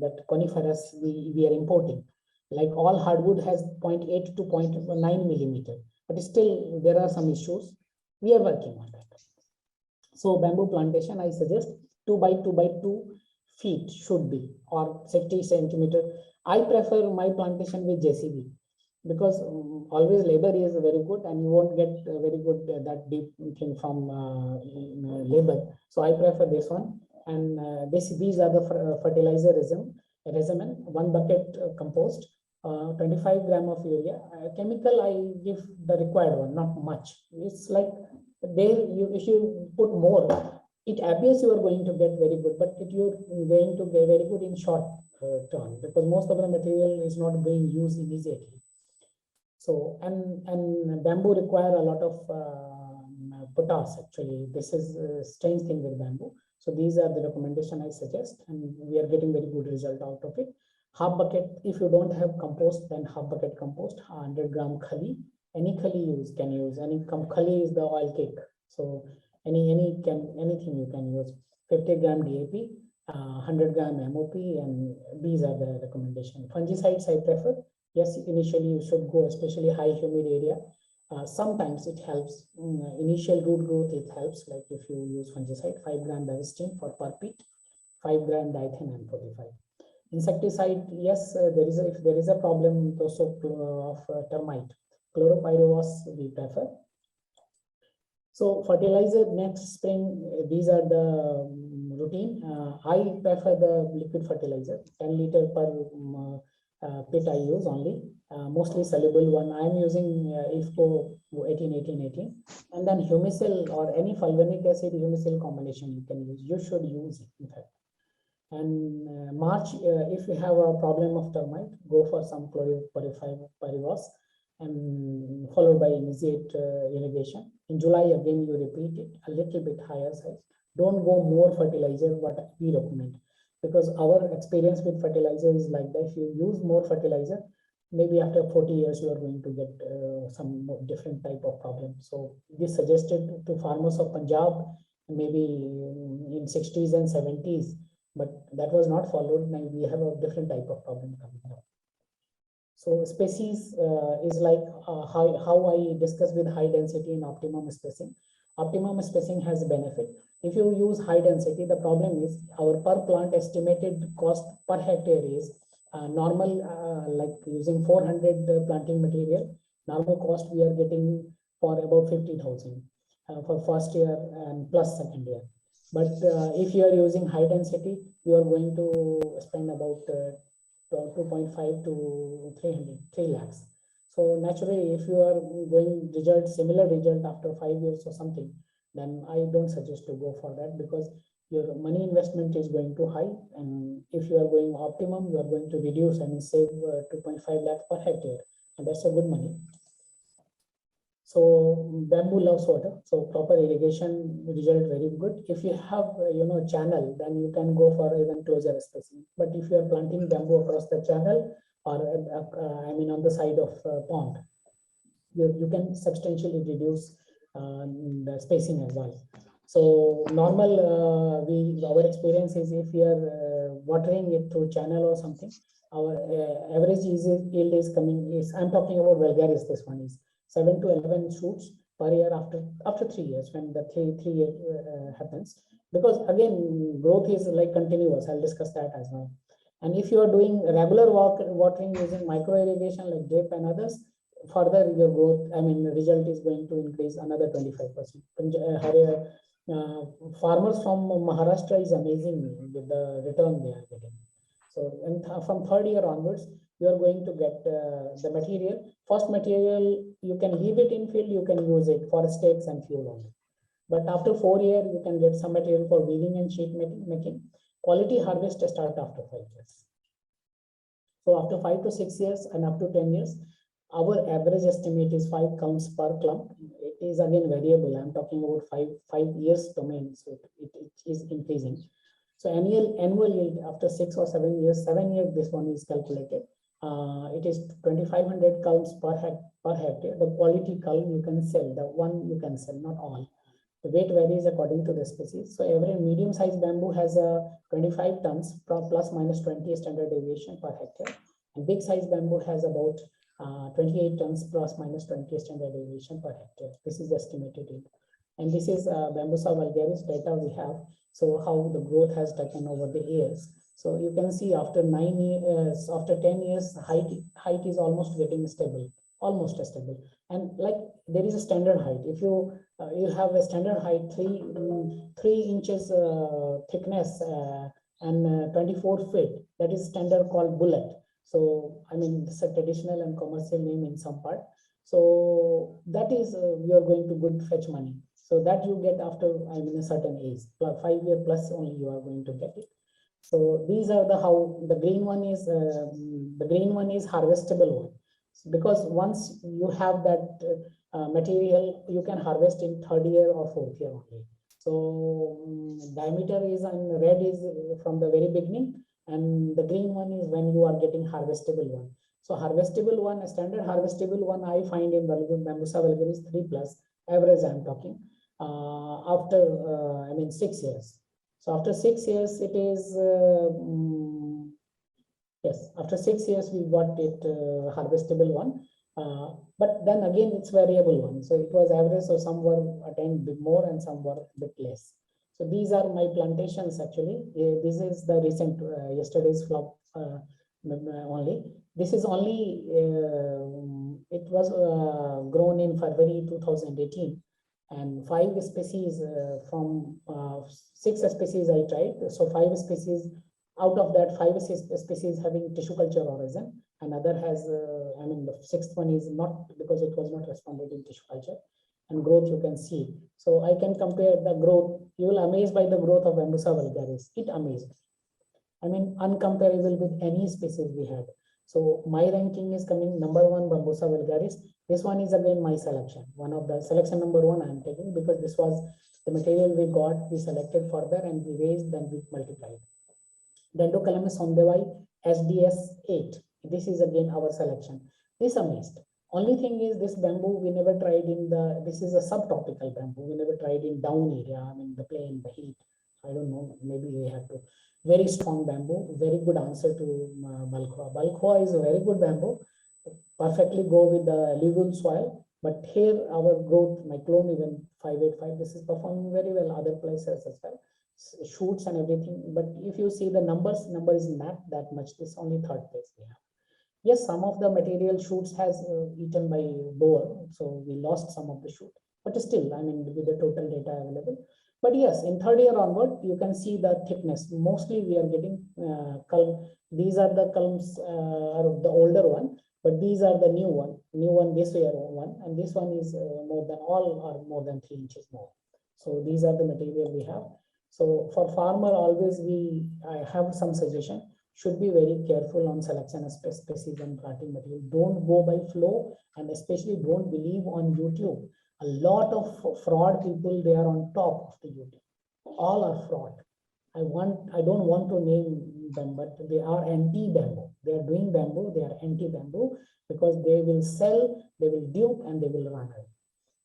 that coniferous we are importing. Like all hardwood has 0.8 to 0.9 millimeter, but still there are some issues. We are working on that. So bamboo plantation, I suggest 2 by 2 by 2 feet should be, or 60 centimeter. I prefer my plantation with JCB because always labor is very good and you won't get very good that deep thing from labor. So I prefer this one. And these are the fertilizer regimen. 1 bucket compost, 25 gram of urea. Chemical I give the required one, not much. It's like there if you put more, it appears you are going to get very good, but you're going to get very good in short term because most of the material is not being used immediately. So and bamboo require a lot of potash actually. This is a strange thing with bamboo. So these are the recommendation I suggest, and we are getting very good result out of it. Half bucket, if you don't have compost, then half bucket compost, 100 gram khali. Any khali can use. Any khali is the oil cake. So anything you can use. 50 gram DAP, 100 gram MOP, and these are the recommendations. Fungicides I prefer. Yes, initially you should go, especially high humid area. Sometimes it helps. Initial root growth, it helps. Like if you use fungicide, 5 gram Bavistine for per peat, 5 gram Dithane M45. Insecticide, yes, if there is a problem also of termite, Chloropyrifos we prefer. So fertilizer next spring, these are the routine. I prefer the liquid fertilizer, 10 liter per pit I use only, mostly soluble one. I am using IFCO 18-18-18, and then Humisil or any fulvinic acid Humisil combination you can use. You should use it, in fact. And March, if you have a problem of termite, go for some Chloropyrifos and followed by immediate irrigation. In July, again, you repeat it a little bit higher size. Don't go more fertilizer, what we recommend. Because our experience with fertilizer is like that. If you use more fertilizer, maybe after 40 years, you are going to get some different type of problem. So this suggested to farmers of Punjab, maybe in 60s and 70s, but that was not followed. Now we have a different type of problem coming up. So species is like how I discuss with high density and optimum spacing. Optimum spacing has a benefit. If you use high density, the problem is our per plant estimated cost per hectare is normal, like using 400 planting material, normal cost we are getting for about 50,000 for first year and plus second year. But if you are using high density, you are going to spend about 2.5 to 3 lakhs. So naturally, if you are going similar result after 5 years or something, then I don't suggest to go for that, because your money investment is going too high. And if you are going optimum, you are going to reduce and save 2.5 lakhs per hectare. And that's a good money. So bamboo loves water, so proper irrigation result very good. If you have channel, then you can go for even closer spacing. But if you are planting bamboo across the channel, or on the side of pond, you can substantially reduce the spacing as well. So normal our experience is, if we are watering it through channel or something, our average yield is coming I'm talking about vulgaris. This one is 7 to 11 shoots per year after 3 years, when the three year happens, because again growth is like continuous. I'll discuss that as well. And if you are doing regular watering using micro irrigation like drip and others, further your growth, result is going to increase another 25%. Farmers from Maharashtra is amazing with the return they are getting. So, and from third year onwards, you are going to get the material. First material, you can leave it in field, you can use it for stakes and fuel only. But after 4 years, you can get some material for weaving and sheet making. Quality harvest start after 5 years. So after 5 to 6 years and up to 10 years, our average estimate is 5 counts per clump. It is again variable. I'm talking about 5 years domain, so it is increasing. So annual yield after 6 or 7 years, 7 years this one is calculated. It is 2,500 counts per hectare. The quality culm you can sell, the one you can sell, not all. The weight varies according to the species. So every medium-sized bamboo has a 25 tons plus minus 20 standard deviation per hectare. And big-sized bamboo has about 28 tons plus minus 20 standard deviation per hectare. This is estimated yield. And this is Bambusa vulgaris data we have. So how the growth has taken over the years. So you can see after 9 years, after 10 years, height is almost getting stable, almost stable. And like there is a standard height. If you have a standard height 3 inches thickness and 24 feet, that is standard called bullet. So it's a traditional and commercial name in some part. So that is you are going to good fetch money. So that you get after a certain age, 5 year plus only you are going to get it. So these are how the green one is harvestable one, because once you have that material, you can harvest in 3rd year or 4th year only. So diameter is, and red is from the very beginning, and the green one is when you are getting harvestable one. So harvestable one, a standard harvestable one, I find in Bambusa vulgaris 3+, average I'm talking, after 6 years. So after 6 years, it is yes. After 6 years, we got it harvestable one. But then again, it's variable one. So it was average. So some were attained a bit more and some were a bit less. So these are my plantations actually. This is the recent yesterday's flop only. This is only it was grown in February 2018. And 5 species from 6 species I tried. So 5 species, out of that 5 species having tissue culture origin. Another has, the 6th one is not, because it was not responded in tissue culture. And growth you can see. So I can compare the growth. You will amazed by the growth of Bambusa vulgaris. It amazed. Uncomparable with any species we had. So my ranking is coming number 1, Bambusa vulgaris. This one is again my selection. One of the selection number 1 I am taking, because this was the material we got, we selected further and we raised, then we multiplied. Dendrocalamus sondevi SDS 8. This is again our selection. This amazed. Only thing is this bamboo we never tried in this is a subtropical bamboo. We never tried in down area, the plain, the heat. I don't know, maybe we have to. Very strong bamboo, very good answer to Balkhua. Balkhua is a very good bamboo, perfectly go with the alluvial soil. But here our growth, my clone even 585, this is performing very well other places as well. Shoots and everything. But if you see the number is not that much. This only 3rd place we have. Yes, some of the material shoots has eaten by boar, so we lost some of the shoot. But still, with the total data available. But yes, in third year onward, you can see the thickness. Mostly we are getting culm. These are the culms, are the older one, but these are the new one this year one, and this one is more than all are more than 3 inches more. So these are the material we have. So for farmer, always I have some suggestion. Should be very careful on selection of species and planting material. Don't go by flow, and especially don't believe on YouTube. A lot of fraud people, they are on top of the YouTube. All are fraud. I don't want to name them, but they are anti-bamboo. They are doing bamboo, they are anti-bamboo because they will sell, they will dupe, and they will run away.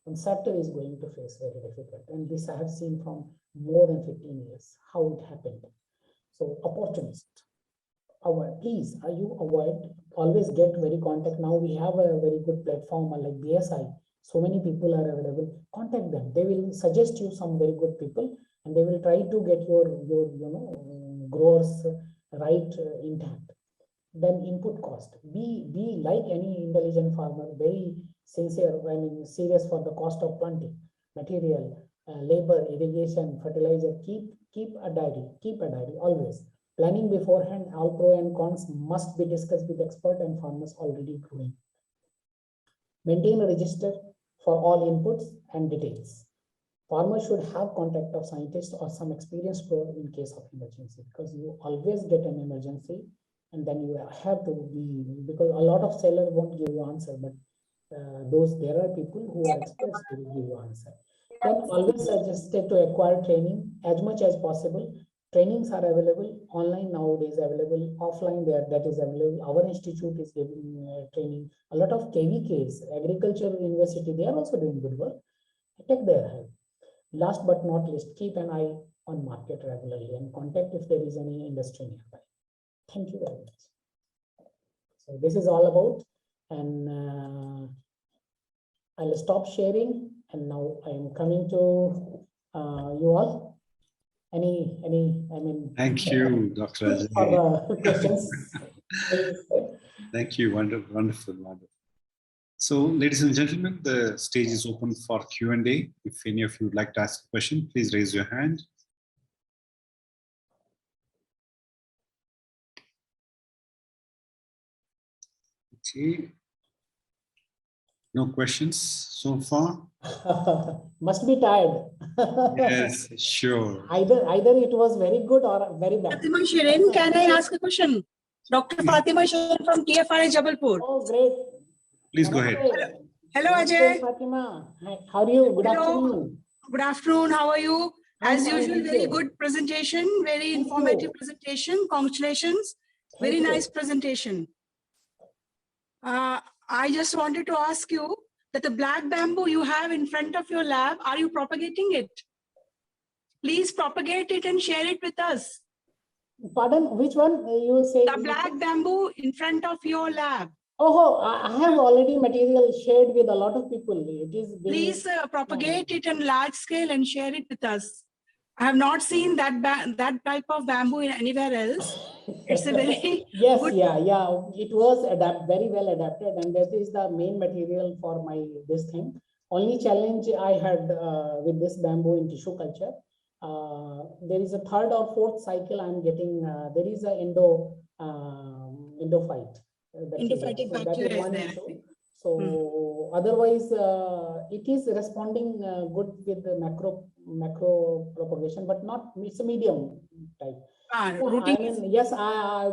And sector is going to face very difficult. And this I have seen from more than 15 years, how it happened. So opportunist. Please, you avoid, always get very contact. Now we have a very good platform like BSI. So many people are available. Contact them. They will suggest you some very good people, and they will try to get your growers right intact. Then input cost. Be like any intelligent farmer, very sincere, serious for the cost of planting, material, labor, irrigation, fertilizer. Keep a diary always. Planning beforehand, all pro and cons must be discussed with expert and farmers already growing. Maintain a register for all inputs and details. Farmers should have contact of scientists or some experienced grower in case of emergency, because you always get an emergency, and then you have to be, because a lot of sellers won't give you answer, but there are people who are experts who will give you answer. Then always suggested to acquire training as much as possible. Trainings are available online nowadays, available offline that is available. Our institute is giving training. A lot of KVKs, Agricultural University, they are also doing good work. Take their help. Last but not least, keep an eye on market regularly and contact if there is any industry nearby. Thank you very much. So this is all about, and I'll stop sharing, and now I am coming to you all. Thank you, Dr. Ajay. For questions. Thank you. Wonderful. So, ladies and gentlemen, the stage is open for Q&A. If any of you would like to ask a question, please raise your hand. Okay. No questions so far? Must be tired. Yes, sure. Either it was very good or very bad. Fatima Shirin, can I ask a question? Dr. Fatima Shirin from TFRI Jabalpur. Oh, great. Please go ahead. Hello, Ajay. Fatima. Hi, how are you? Good afternoon. Good afternoon. How are you? As I'm usual, fine, very thank you. good presentation, very Thank informative you. presentation. Congratulations. Very Thank you. nice presentation. I just wanted to ask you that the black bamboo you have in front of your lab, are you propagating it? Please propagate it and share it with us. Pardon, which one you say? The black bamboo in front of your lab. Oh, I have already material shared with a lot of people. It is Please propagate it in large scale and share it with us. I have not seen that type of bamboo anywhere else. It's a very yes, good... yeah. It was very well adapted, and that is the main material for this thing. Only challenge I had with this bamboo in tissue culture. There is a third or fourth cycle I'm getting. There is a endophyte. Endophytic bacteria is there. So otherwise, it is responding good with the macro propagation, but not, it's a medium type. Yes,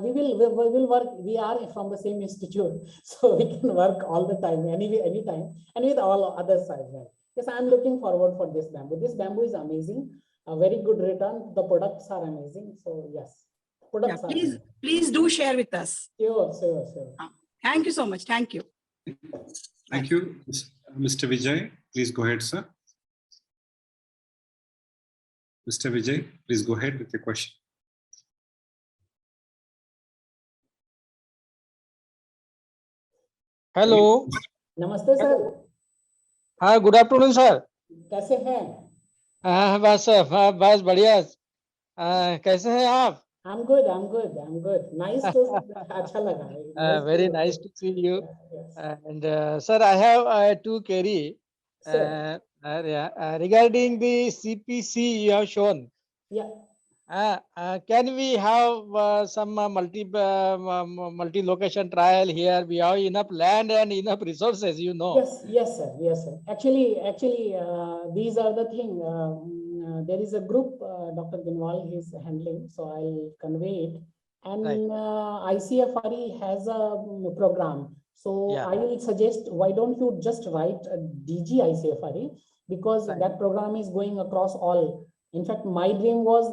we will work. We are from the same institute, so we can work all the time, anytime, and with all other sides. Yes, I'm looking forward for this bamboo. This bamboo is amazing. A very good return. The products are amazing. So yes, products. Yeah, please do share with us. Sure. Thank you so much. Thank you. Thank you, Mr. Vijay. Please go ahead, sir. Mr. Vijay, please go ahead with your question. Hello नमस्ते sir. हाँ, good afternoon sir. कैसे हैं? बस बढ़िया. कैसे हैं आप? I'm good. Nice to अच्छा लगा. Very nice to see you. And sir, I have 2 query. Sure. Regarding the CPC you have shown, Yeah. can we have some multi-location trial here? We have enough land and enough resources, you know. Yes, yes, sir. Yes, sir. Actually, these are the thing. There is a group, Dr. Ginwal is handling, so I'll convey it. And Right. ICFRE has a program. So Yeah. I will suggest, why don't you just write a DG ICFRE, because Right. that program is going across all. In fact, my dream was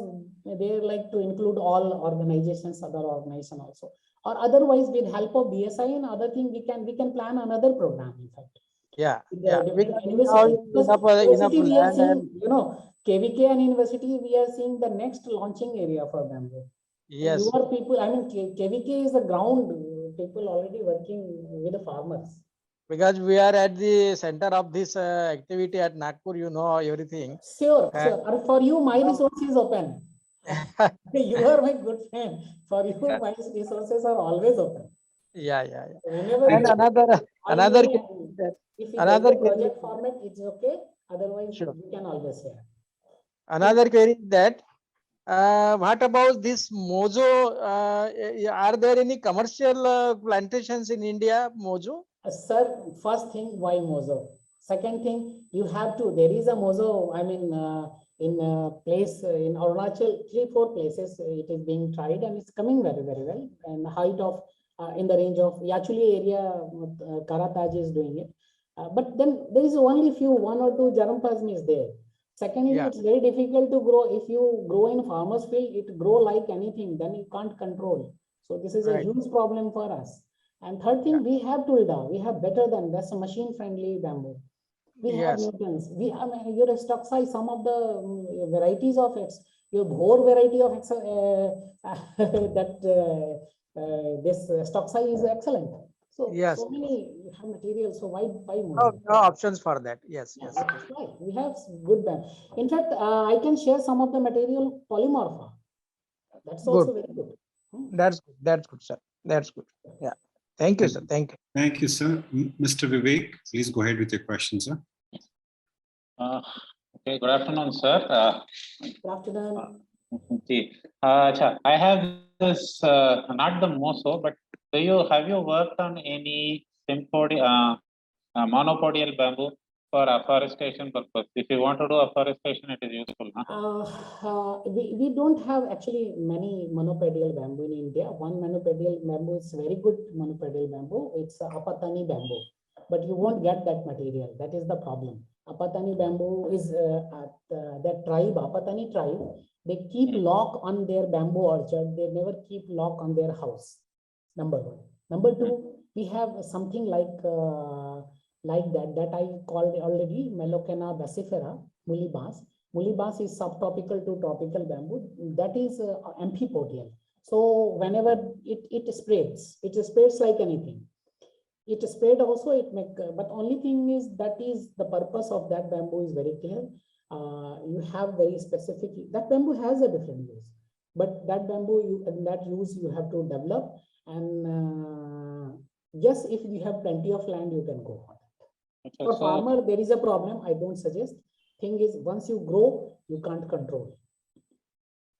they like to include all organizations, other organizations also. Or otherwise, with help of BSI and other thing, we can plan another program. In fact, Yeah. with Yeah. the Because different we have university. Because enough university, we are land seeing, and you know, KVK and university, we are seeing the next launching area for bamboo. yes. Your people, I mean, KVK is the ground. People already working with the farmers. Because we are at the center of this activity at Nagpur, you know everything. Sure, Uh, sure. And for you, my resource is open. You are my good friend. For you, my resources are always open. Yeah, yeah, yeah. Whenever And you another me, case and that if you another get a query, project format, it's okay. Otherwise, sure. you can always share. Another query is that what about this mojo? Are there any commercial plantations in India, mojo? Sir, first thing, why mozo? Second thing, you have to, there is a mozo, I mean, in a place in Arunachal, 3-4 places it is being tried and it's coming very, very well. And height of, in the range of, actually area, Karataj is doing it. But then there is only few, 1 or 2 Jaram is there. Secondly, Yeah. it's very difficult to grow. If you grow in farmer's field, it grow like anything, then you can't control. So this is a Right. huge problem for us. And third thing, we have Tulda, we have better than that's a machine-friendly bamboo. We have Yes. Newtons. We have your stock size. Some of the varieties of it, your Bhor variety of this stock size is excellent. So Yes. so many have materials. So why No options for that. Yes, yeah, yes. that's why we have good bamboo. In fact, I can share some of the material polymorpha. That's also Good. very good. That's good. That's good, sir. That's good. Yeah. Thank you, sir. Thank you. Thank you, sir. Mr. Vivek, please go ahead with your question, sir. Okay, good afternoon, sir. Good afternoon. I have this, not the MOSO, but have you worked on any monopodial bamboo for afforestation purpose? If you want to do afforestation, it is useful. Huh? We don't have actually many monopodial bamboo in India. One monopodial bamboo is very good monopodial bamboo. It's Apatani bamboo, but you won't get that material. That is the problem. Apatani bamboo is that tribe, Apatani tribe. They keep lock on their bamboo orchard. They never keep lock on their house. Number one. Number two, we have something like that I called already Melocanna basifera, mulibas. Mulibas is subtropical to tropical bamboo. That is amphipodial. So whenever it spreads like anything. It spread also, it make, but only thing is that is the purpose of that bamboo is very clear. You have very specific, that bamboo has a different use, but that bamboo you have to develop. And yes, if you have plenty of land, you can go for that. Okay, For farmer, there is a problem. I don't suggest. Thing is, once you grow, you can't control.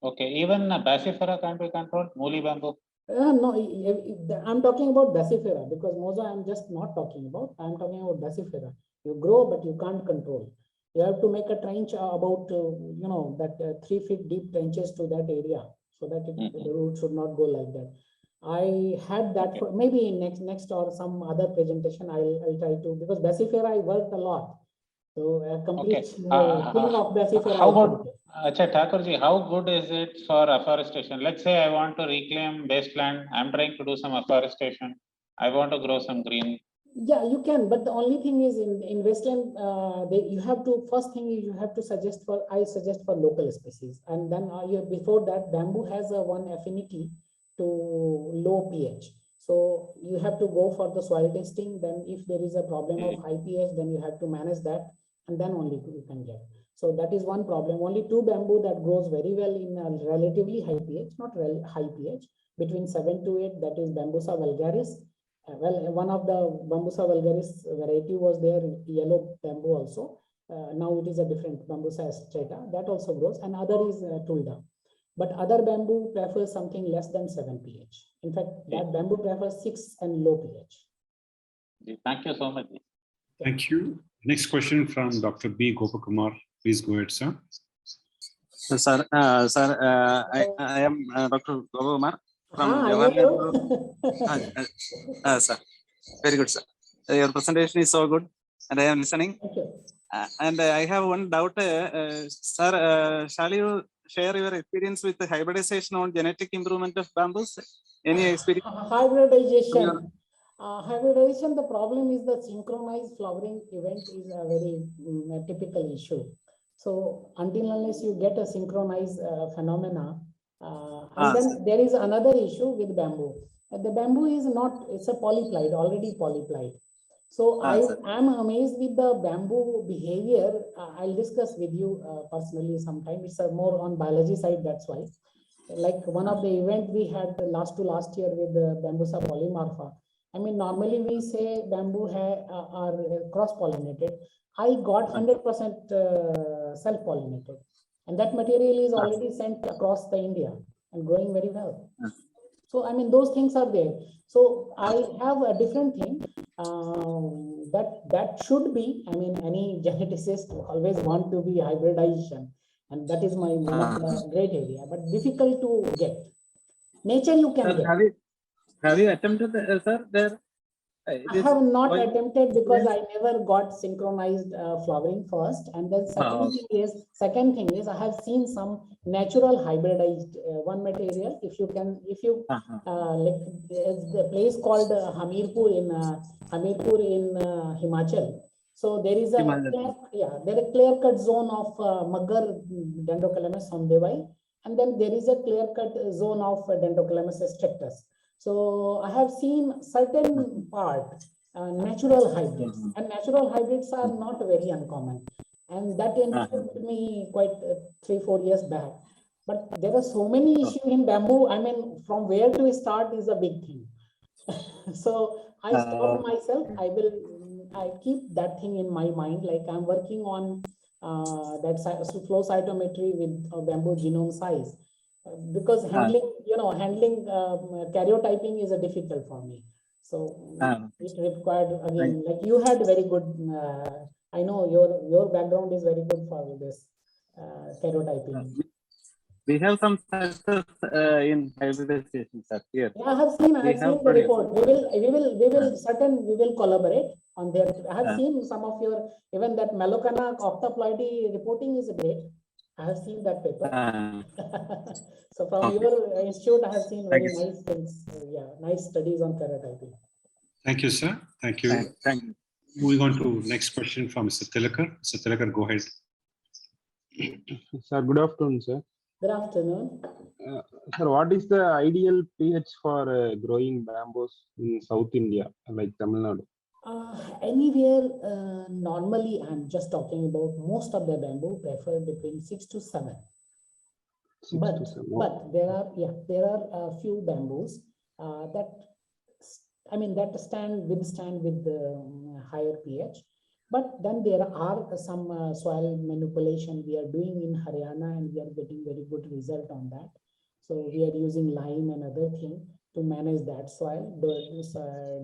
Okay, even basifera can't be controlled, Muli bamboo. No, I'm talking about basifera because mozo I'm just not talking about. I'm talking about basifera. You grow, but you can't control. You have to make a trench about, 3 feet deep trenches to that area so that the root should not go like that. I had that for maybe in next or some other presentation. I'll try to, because basifera I worked a lot. So a complete killing of basifera. How about Thakurji, how good is it for afforestation? Let's say I want to reclaim wasteland. I'm trying to do some afforestation. I want to grow some green. Yeah, you can, but the only thing is in wasteland, you have to, first thing you have to I suggest for local species. And then before that, bamboo has one affinity to low pH. So you have to go for the soil testing. Then if there is a problem of high pH, then you have to manage that, and then only you can get. So that is one problem. Only 2 bamboo that grows very well in a relatively high pH, not high pH, between 7 to 8, that is Bambusa vulgaris Well, one of the Bambusa vulgaris variety was there, yellow bamboo also. Now it is a different Bambusa strata that also grows, and other is Tulda. But other bamboo prefers something less than 7 pH. In fact, that bamboo prefers 6 and low pH. Thank you so much. Thank you. Next question from Dr. B. Gopakumar. Please go ahead, sir. Sir, I am Dr. Gopakumar from I Jawaharlal know. sir. Very good, sir. Your presentation is so good, and I am listening. Thank you. And I have one doubt, sir. Shall you share your experience with the hybridization on genetic improvement of bamboos? Any experience? Hybridization. Hybridization, the problem is the synchronized flowering event is a very typical issue. So until unless you get a synchronized phenomena, and then there is another issue with bamboo. The bamboo is not, it's a polyplied, already polyplied. So I am amazed with the bamboo behavior. I'll discuss with you personally sometime. It's more on biology side, that's why. Like one of the event we had last year with the Bambusa polymorpha. I mean, normally we say bamboo are cross-pollinated. I got 100% self-pollinated. And that material is already sent across the India and growing very well. So, I mean, those things are there. So I have a different thing that should be, I mean, any geneticist always want to be hybridization. And that is my one of the great area, but difficult to get. Nature you can Sir, get. have you attempted, sir, there? I have not attempted because I never got synchronized flowering first, and then second thing is I have seen some natural hybridized one material. If you like, there's the place called Hamirpur in Himachal. So there is a clear-cut zone of Magar Dendrocalamus somdevai, and then there is a clear-cut zone of Dendrocalamus strictus. So I have seen certain part natural hybrids, and natural hybrids are not very uncommon, and that intrigued me quite 3-4 years back. But there are so many issues in bamboo. I mean, from where to start is a big thing. So I stopped myself. I keep that thing in my mind. Like I'm working on that flow cytometry with bamboo genome size. Because handling karyotyping is a difficult for me. So it required again, like you had very good. I know your background is very good for this karyotyping. We have some success in hybridization, sir. Here. Yeah, I have seen the report. We will collaborate on there. I have seen some of your, even that Malocana octoploidy reporting is great. I have seen that paper. So from your institute, I have seen very nice things. Nice studies on karyotyping. Thank you, sir. Thank you. Thank you. Moving on to next question from Mr. Tilakar. Mr. Tilakar, go ahead. Sir, good afternoon, sir. Good afternoon. Sir, what is the ideal pH for growing bamboos in South India, like Tamil Nadu? Anywhere, normally, I'm just talking about most of the bamboo prefer between 6 to 7. But there are a few bamboos that withstand with the higher pH. But then there are some soil manipulation we are doing in Haryana, and we are getting very good result on that. So we are using lime and other thing to manage that soil,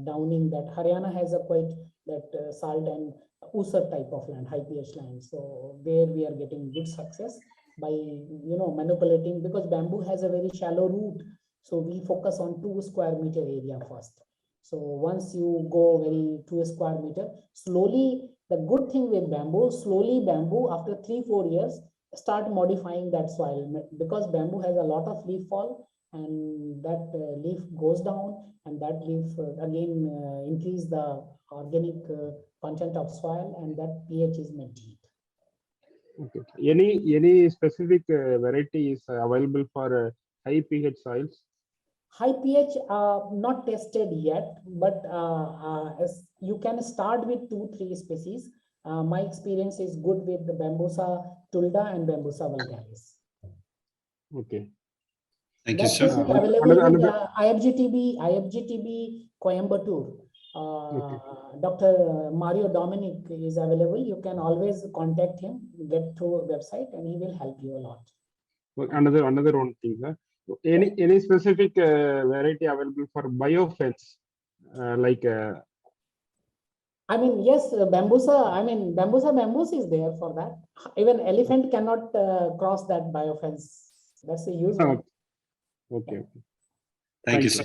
downing that. Haryana has a quite that salt and Usar type of land, high pH land. So there we are getting good success by manipulating, because bamboo has a very shallow root. So we focus on 2 square meter area first. So once you go 2 square meter, slowly, the good thing with bamboo, bamboo after 3-4 years start modifying that soil, because bamboo has a lot of leaf fall, and that leaf goes down, and that leaf again increase the organic content of soil, and that pH is maintained. Okay. Any specific variety is available for high pH soils? High pH not tested yet, but as you can start with 2-3 species. My experience is good with the Bambusa tulda and Bambusa vulgaris. Okay. Thank you, That should sir. be available with Another- IFGTB Coimbatore. Dr. Mario Dominic is available. You can always contact him, get through a website, and he will help you a lot. Another one thing, sir. Any specific variety available for biofence, like I mean, yes, bambusa is there for that. Even elephant cannot cross that biofence. That's a huge one. okay. Thank you, sir.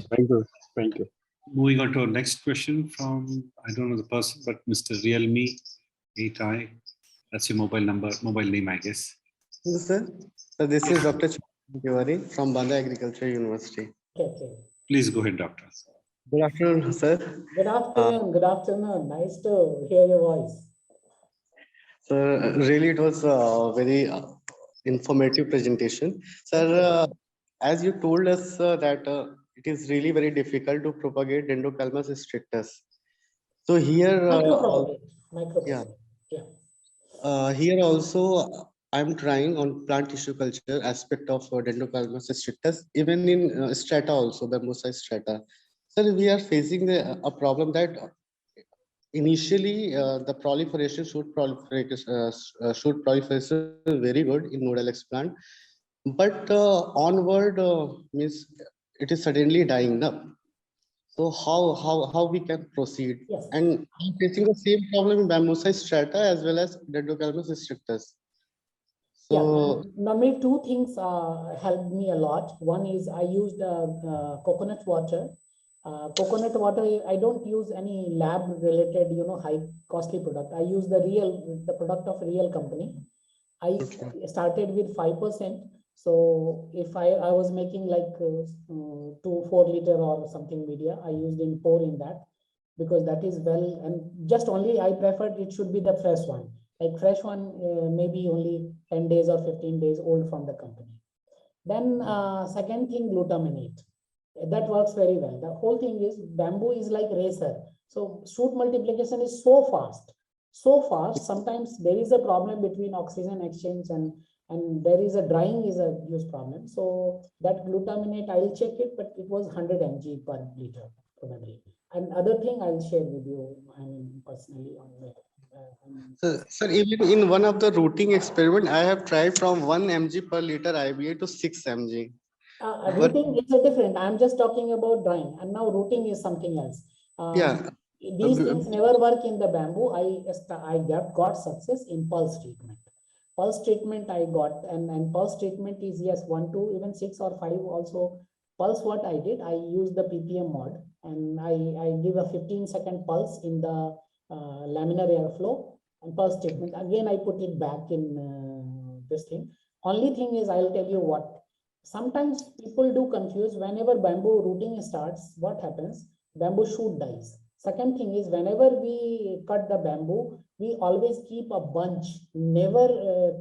Thank you. Moving on to our next question from, I don't know the person, but Mr. Realme 8i. That's your mobile name, I guess. Hello, sir. So this is Dr. Tiwari from Banda Agriculture University. Okay. Please go ahead, doctor. Good afternoon, sir. Good afternoon. Good afternoon. Nice to hear your voice. So really, it was a very informative presentation, sir. As you told us that it is really very difficult to propagate Dendrocalmus strictus. So here, Micropropagate. Here also, I'm trying on plant tissue culture aspect of Dendrocalmus strictus, even in strata also, Bambusa strata. Sir, we are facing a problem that initially the proliferation should proliferate very good in Nodal plant, but onward means it is suddenly dying up. So how we can proceed? Yes. And I'm facing the same problem in Bambusa strata as well as Dendrocalmus strictus. So normally two things helped me a lot. One is I used coconut water. Coconut water, I don't use any lab related, high costly product. I use the product of real company. I started with 5%. So if I was making like 2-4 liter or something media, I used in 4 in that, because that is well, and just only I preferred it should be the fresh one. Like fresh one, maybe only 10 days or 15 days old from the company. Then second thing, glutaminate. That works very well. The whole thing is bamboo is like racer. So shoot multiplication is so fast. Sometimes there is a problem between oxygen exchange and there is a drying is a huge problem. So that glutaminate, I'll check it, but it was 100 mg per liter probably. And other thing I'll share with you, I mean, personally on that. Sir, even in one of the routing experiment, I have tried from 1 mg per liter IBA to 6 mg. Routing is a different. I'm just talking about drying, and now routing is something else. These things never work in the bamboo. I got success in pulse treatment. Pulse treatment I got, and pulse treatment is yes 1, 2, even 6 or 5 also. Pulse, what I did, I use the ppm mod, and I give a 15-second pulse in the laminar airflow, and pulse treatment again I put it back in this thing. Only thing is, I'll tell you what. Sometimes people do confuse. Whenever bamboo rooting starts, what happens? Bamboo shoot dies. Second thing is, whenever we cut the bamboo, we always keep a bunch, never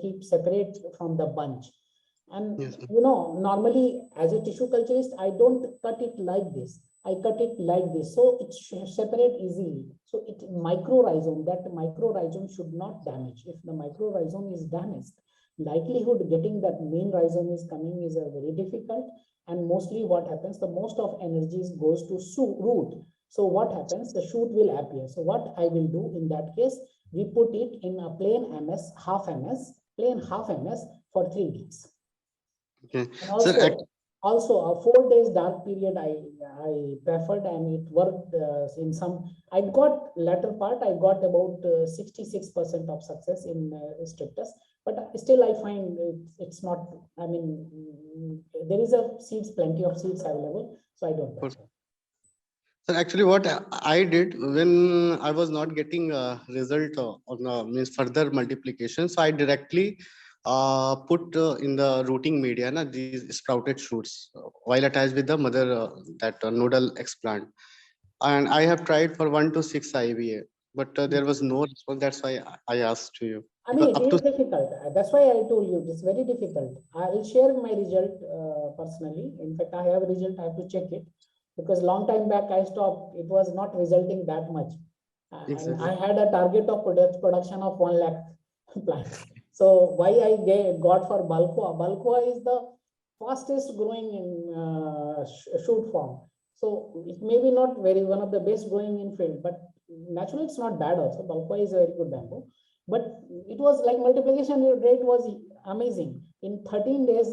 keep separate from the bunch. And yes, normally as a tissue culturist, I don't cut it like this. I cut it like this, so it separate easily. So it microrhizome, that microrhizome should not damage. If the microrhizome is damaged, likelihood getting that main rhizome is coming is very difficult. And mostly what happens, the most of energies goes to root. So what happens, the shoot will appear. So what I will do in that case, we put it in a plain MS, plain half MS for 3 weeks. Okay. And also a 4 days dark period I preferred, and it worked in some. I got latter part, I got about 66% of success in strictus, but still I find it's not, I mean, there is plenty of seeds available, so I don't prefer. So actually what I did when I was not getting a result on means further multiplication, so I directly put in the rooting media these sprouted shoots while attached with the mother nodal explant, and I have tried for 1 to 6 IBA, but there was no response. That's why I asked to you. I mean, it is difficult. That's why I told you it's very difficult. I will share my result personally. In fact, I have a result. I have to check it, because long time back I stopped. It was not resulting that much. Exactly. And I had a target of production of 1 lakh plants. So why I got for Balcoa? Balcoa is the fastest growing in shoot form. So it may be not very one of the best growing in field, but naturally it's not bad also. Balqua is a very good bamboo, but it was like multiplication rate was amazing. In 13 days,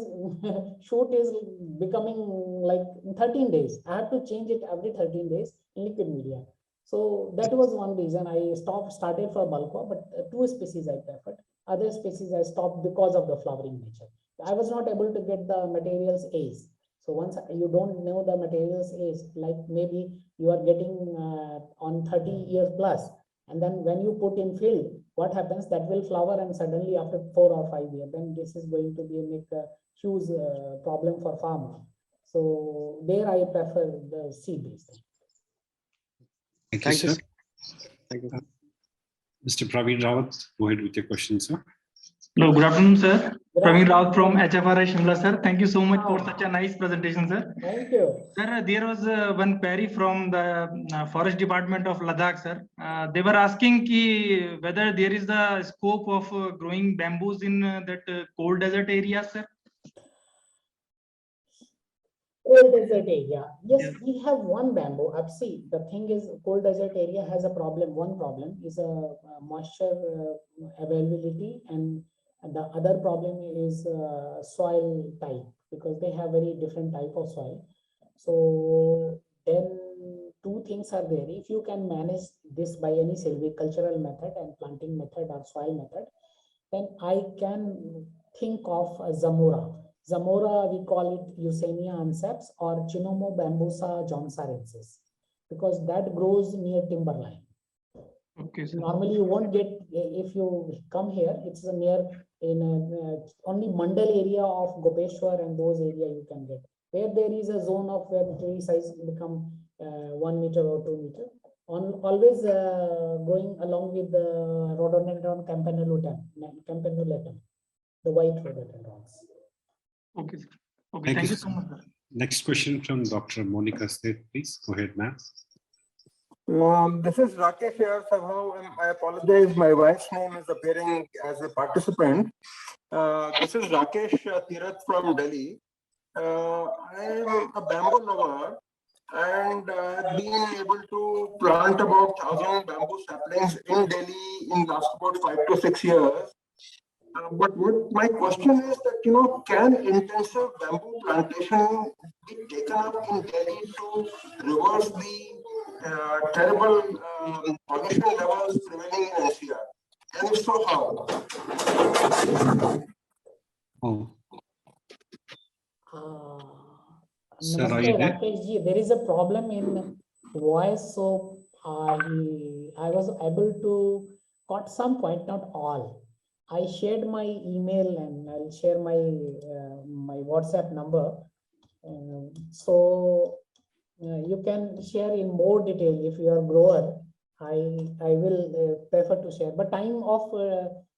shoot is becoming like in 13 days. I have to change it every 13 days in liquid media. So that was one reason I started for Balqua, but two species I preferred. Other species I stopped because of the flowering nature. I was not able to get the materials age. So once you don't know the materials age, like maybe you are getting on 30 years plus, and then when you put in field, what happens? That will flower, and suddenly after 4 or 5 years, then this is going to be make a huge problem for farmer. So there I prefer the seed based. Thank you, Thank you, sir. sir. Thank you. Mr. Praveen Rawat, go ahead with your question, sir. Hello, good afternoon, sir. Good Praveen afternoon. Rawat from HFRI Shimla, sir. Thank you so much for Wow. such a nice presentation, sir. Thank you. Sir, there was one query from the Forest Department of Ladakh, sir. They were asking ki whether there is the scope of growing bamboos in that cold desert area, sir. Cold desert area. Yes, Yes. we have one bamboo. See, the thing is, cold desert area has a problem. One problem is a moisture availability, and the other problem is soil type, because they have very different type of soil. So then two things are there. If you can manage this by any silvicultural method and planting method or soil method, then I can think of a Zamora. Zamora, we call it Eusenia anceps or Chinomo bambusa johnsarensis, because that grows near timberline. Okay, sir. Normally you won't get, if you come here, it's near in only Mandal area of Gopeshwar and those area you can get. Where there is a zone of where the tree size become 1 meter or 2 meter. Always going along with the Rhododendron campanulatum, the white rhododendrons. Okay, sir. Okay, thank you so sir. much, sir. Next question from Dr. Monica Seth, please. Go ahead, ma'am. This is Rakesh here. Somehow I apologize. My wife's name is appearing as a participant. This is Rakesh Tirath from Delhi. I am a bamboo lover and I've been able to plant about 1,000 bamboo saplings in Delhi in last about 5 to 6 years. But what my question is that, can intensive bamboo plantation be taken up in Delhi to reverse the terrible pollution levels prevailing in NCR? And if so, how? Oh, sir, are Namaste, you there? Rakesh ji. There is a problem in voice, so I was able to got some point, not all. I shared my email and I'll share my my WhatsApp number. So you can share in more detail if you are grower. I will prefer to share, but time of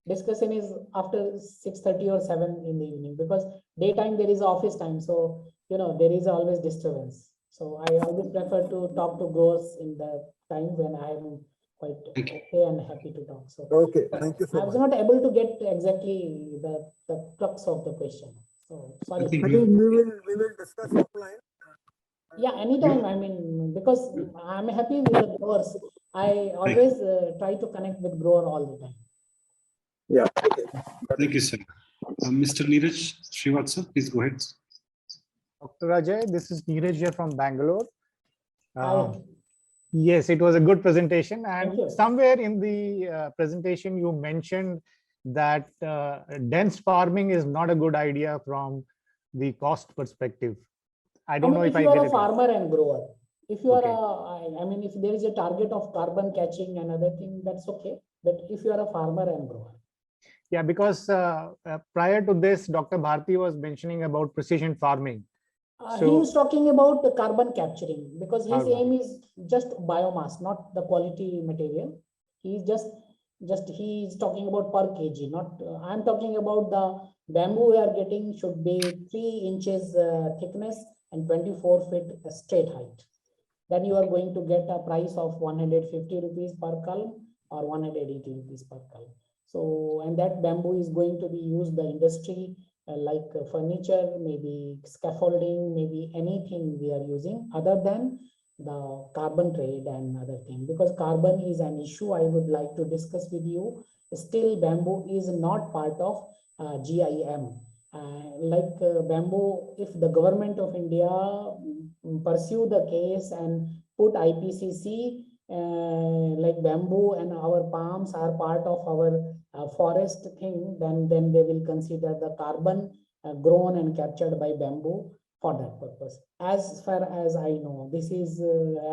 discussion is after 6:30 or 7 in the evening, because daytime there is office time. So there is always disturbance. So I always prefer to talk to growers in the time when I am quite okay and happy to talk. So Okay, thank you so I was much. not able to get exactly the crux of the question. So sorry. I think I think we will discuss offline. Yeah, anytime. I mean, because I'm happy with the growers. I always try to connect with grower all the time. Yeah. Okay. Thank you, sir. Mr. Neeraj Srivastava, please go ahead. Dr. Ajay, this is Neeraj here from Bangalore. Hi. Yes, it was a good presentation. Thank And you. somewhere in the presentation, you mentioned that dense farming is not a good idea from the cost perspective. I don't know if I you are get a it. farmer and grower. If you are Okay. I mean, if there is a target of carbon catching and other thing, that's okay. But if you are a farmer and grower. Yeah, because prior to this, Dr. Bharti was mentioning about precision farming. He is talking about the carbon capturing, because his Carbon. aim is just biomass, not the quality material. He is talking about per kg, not I'm talking about the bamboo we are getting should be 3 inches thickness and 24 feet straight height. Then you are going to get a price of 150 rupees per culm or 180 rupees per culm. So, and that bamboo is going to be used by industry like furniture, maybe scaffolding, maybe anything we are using other than the carbon trade and other thing, because carbon is an issue I would like to discuss with you. Still, bamboo is not part of GIM. Bamboo, if the government of India pursue the case and put IPCC, like bamboo and our palms are part of our forest thing, then they will consider the carbon grown and captured by bamboo for that purpose. As far as I know, this is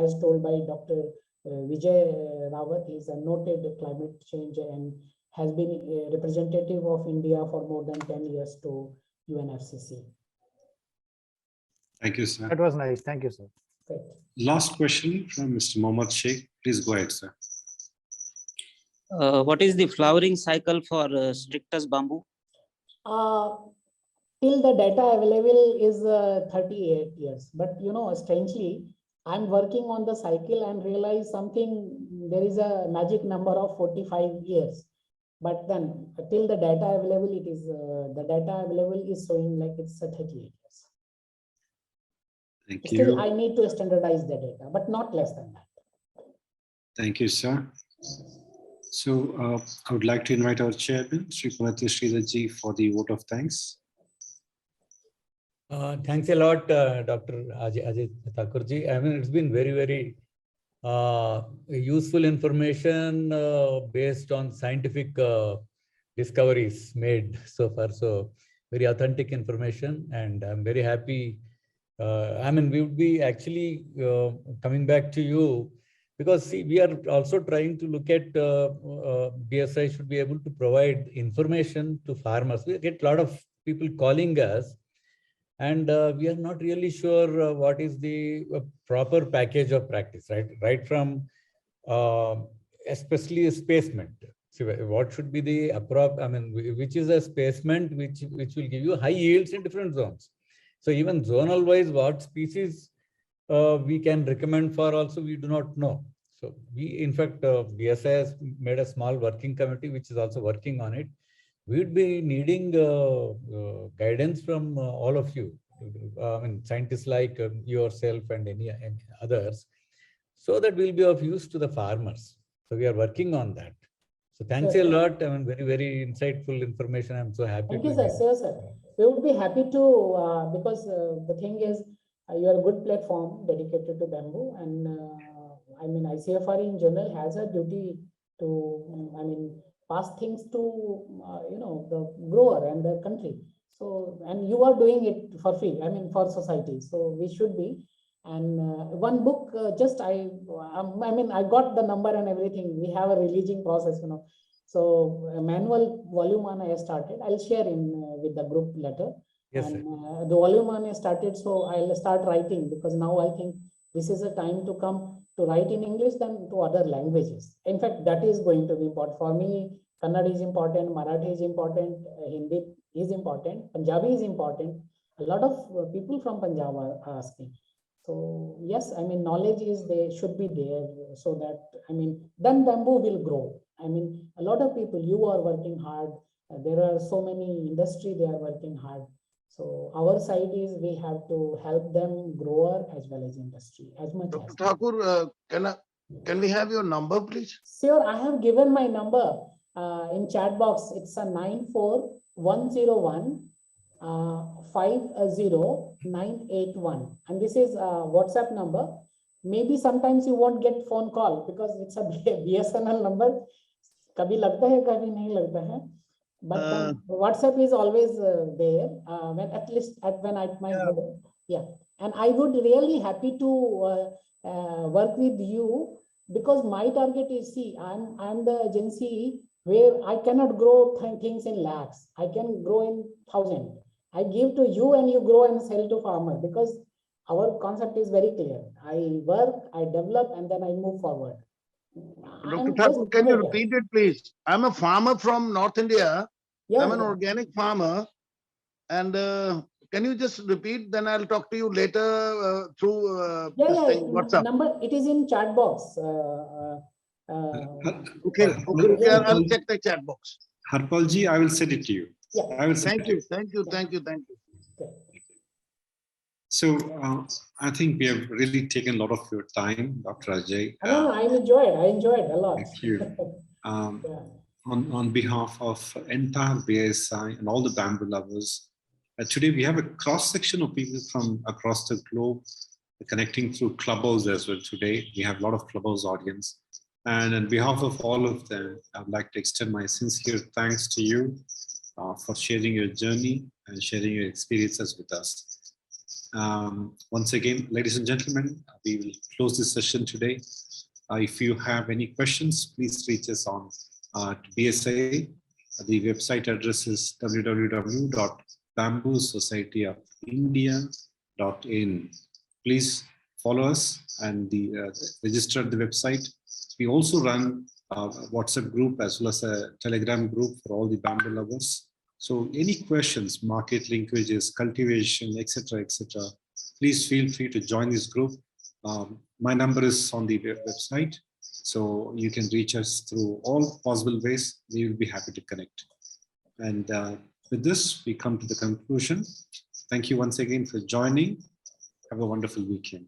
as told by Dr. Vijay Rawat. He is a noted climate change and has been a representative of India for more than 10 years to UNFCCC. Thank you, sir. That was nice. Thank you, sir. Great. Last question from Mr. Mohammad Sheikh. Please go ahead, sir. What is the flowering cycle for Strictus bamboo? Till the data available is 38 years. But strangely, I'm working on the cycle and realize something, there is a magic number of 45 years. But then till the data available, it is the data available is showing like it's 38 years. Thank Still, you. I need to standardize the data, but not less than that. Thank you, sir. So I would like to invite our chairman, Sri Pranati Sridharji, for the vote of thanks. Thanks a lot, Dr. Ajit Thakurji. I mean, it's been very, very useful information based on scientific discoveries made so far. So very authentic information, and I'm very happy. I mean, we would be actually coming back to you, because see, we are also trying to look at BSI should be able to provide information to farmers. We get a lot of people calling us, and we are not really sure what is the proper package of practice, right? Right from especially spacement. So what should be the which is a spacement which will give you high yields in different zones. So even zonal wise, what species we can recommend for also, we do not know. So we, in fact, BSI has made a small working committee which is also working on it. We would be needing guidance from all of you, scientists like yourself and any others, so that will be of use to the farmers. So we are working on that. So thanks a lot. I mean, very, very insightful information. I'm so happy. Thank you, sir. Sure, sir. We would be happy to, because the thing is, you are a good platform dedicated to bamboo, and I mean, ICFR in general has a duty to, pass things to, the grower and the country. So, and you are doing it for free, for society. So we should be. And one book, I got the number and everything. We have a releasing process, So a manual volume one I started. I'll share with the group later. Yes, and the volume one I started, so I'll start writing, because now I think this is a time to come to write in English than to other languages. In fact, that is going to be important for me. Kannada is important, Marathi is important, Hindi is important, Punjabi is important. A lot of people from Punjab are asking. So yes, knowledge is there, should be there, so that, then bamboo will grow. A lot of people, you are working hard. There are so many industry, they are working hard. So our side is we have to help them, grower as well as industry, as much Dr. as. Thakur, can we have your number, please? Sure, I have given my number in chat box. It's a 94101 50981, and this is a WhatsApp number. Maybe sometimes you won't get phone call because it's a BSNL number. Kabhi lagta hai, kabhi nahi lagta hai. But WhatsApp is always there, when at least when at my home. Yeah, and I would really happy to work with you, because my target is, see, I'm the agency where I cannot grow things in lakhs. I can grow in 1,000. I give to you and you grow and sell to farmer, because our concept is very clear. I work, I develop, and then I move forward. Dr. Thakur, can you repeat it, please? I'm a farmer from North India. Yeah, I'm an organic farmer. And can you just repeat? Then I'll talk to you later through WhatsApp. Number, it is in chat box. Okay, I'll check the chat box. Harpalji, I will send it to you. Yeah. I will Thank you, thank you, thank you, thank you. So I think we have really taken a lot of your time, Dr. Ajay. No, I enjoyed a lot. Thank you. Yeah. On behalf of entire BSI and all the bamboo lovers, today we have a cross section of people from across the globe connecting through Clubhouse as well. Today we have a lot of Clubhouse audience, and on behalf of all of them, I'd like to extend my sincere thanks to you for sharing your journey and sharing your experiences with us. Once again, ladies and gentlemen, we will close this session today. If you have any questions, please reach us on BSA. The website address is www.bamboosocietyofIndia.in. Please follow us and register at the website. We also run a WhatsApp group as well as a Telegram group for all the bamboo lovers. So any questions, market linkages, cultivation, etc., please feel free to join this group. My number is on the website, so you can reach us through all possible ways. We will be happy to connect. And with this, we come to the conclusion. Thank you once again for joining. Have a wonderful weekend.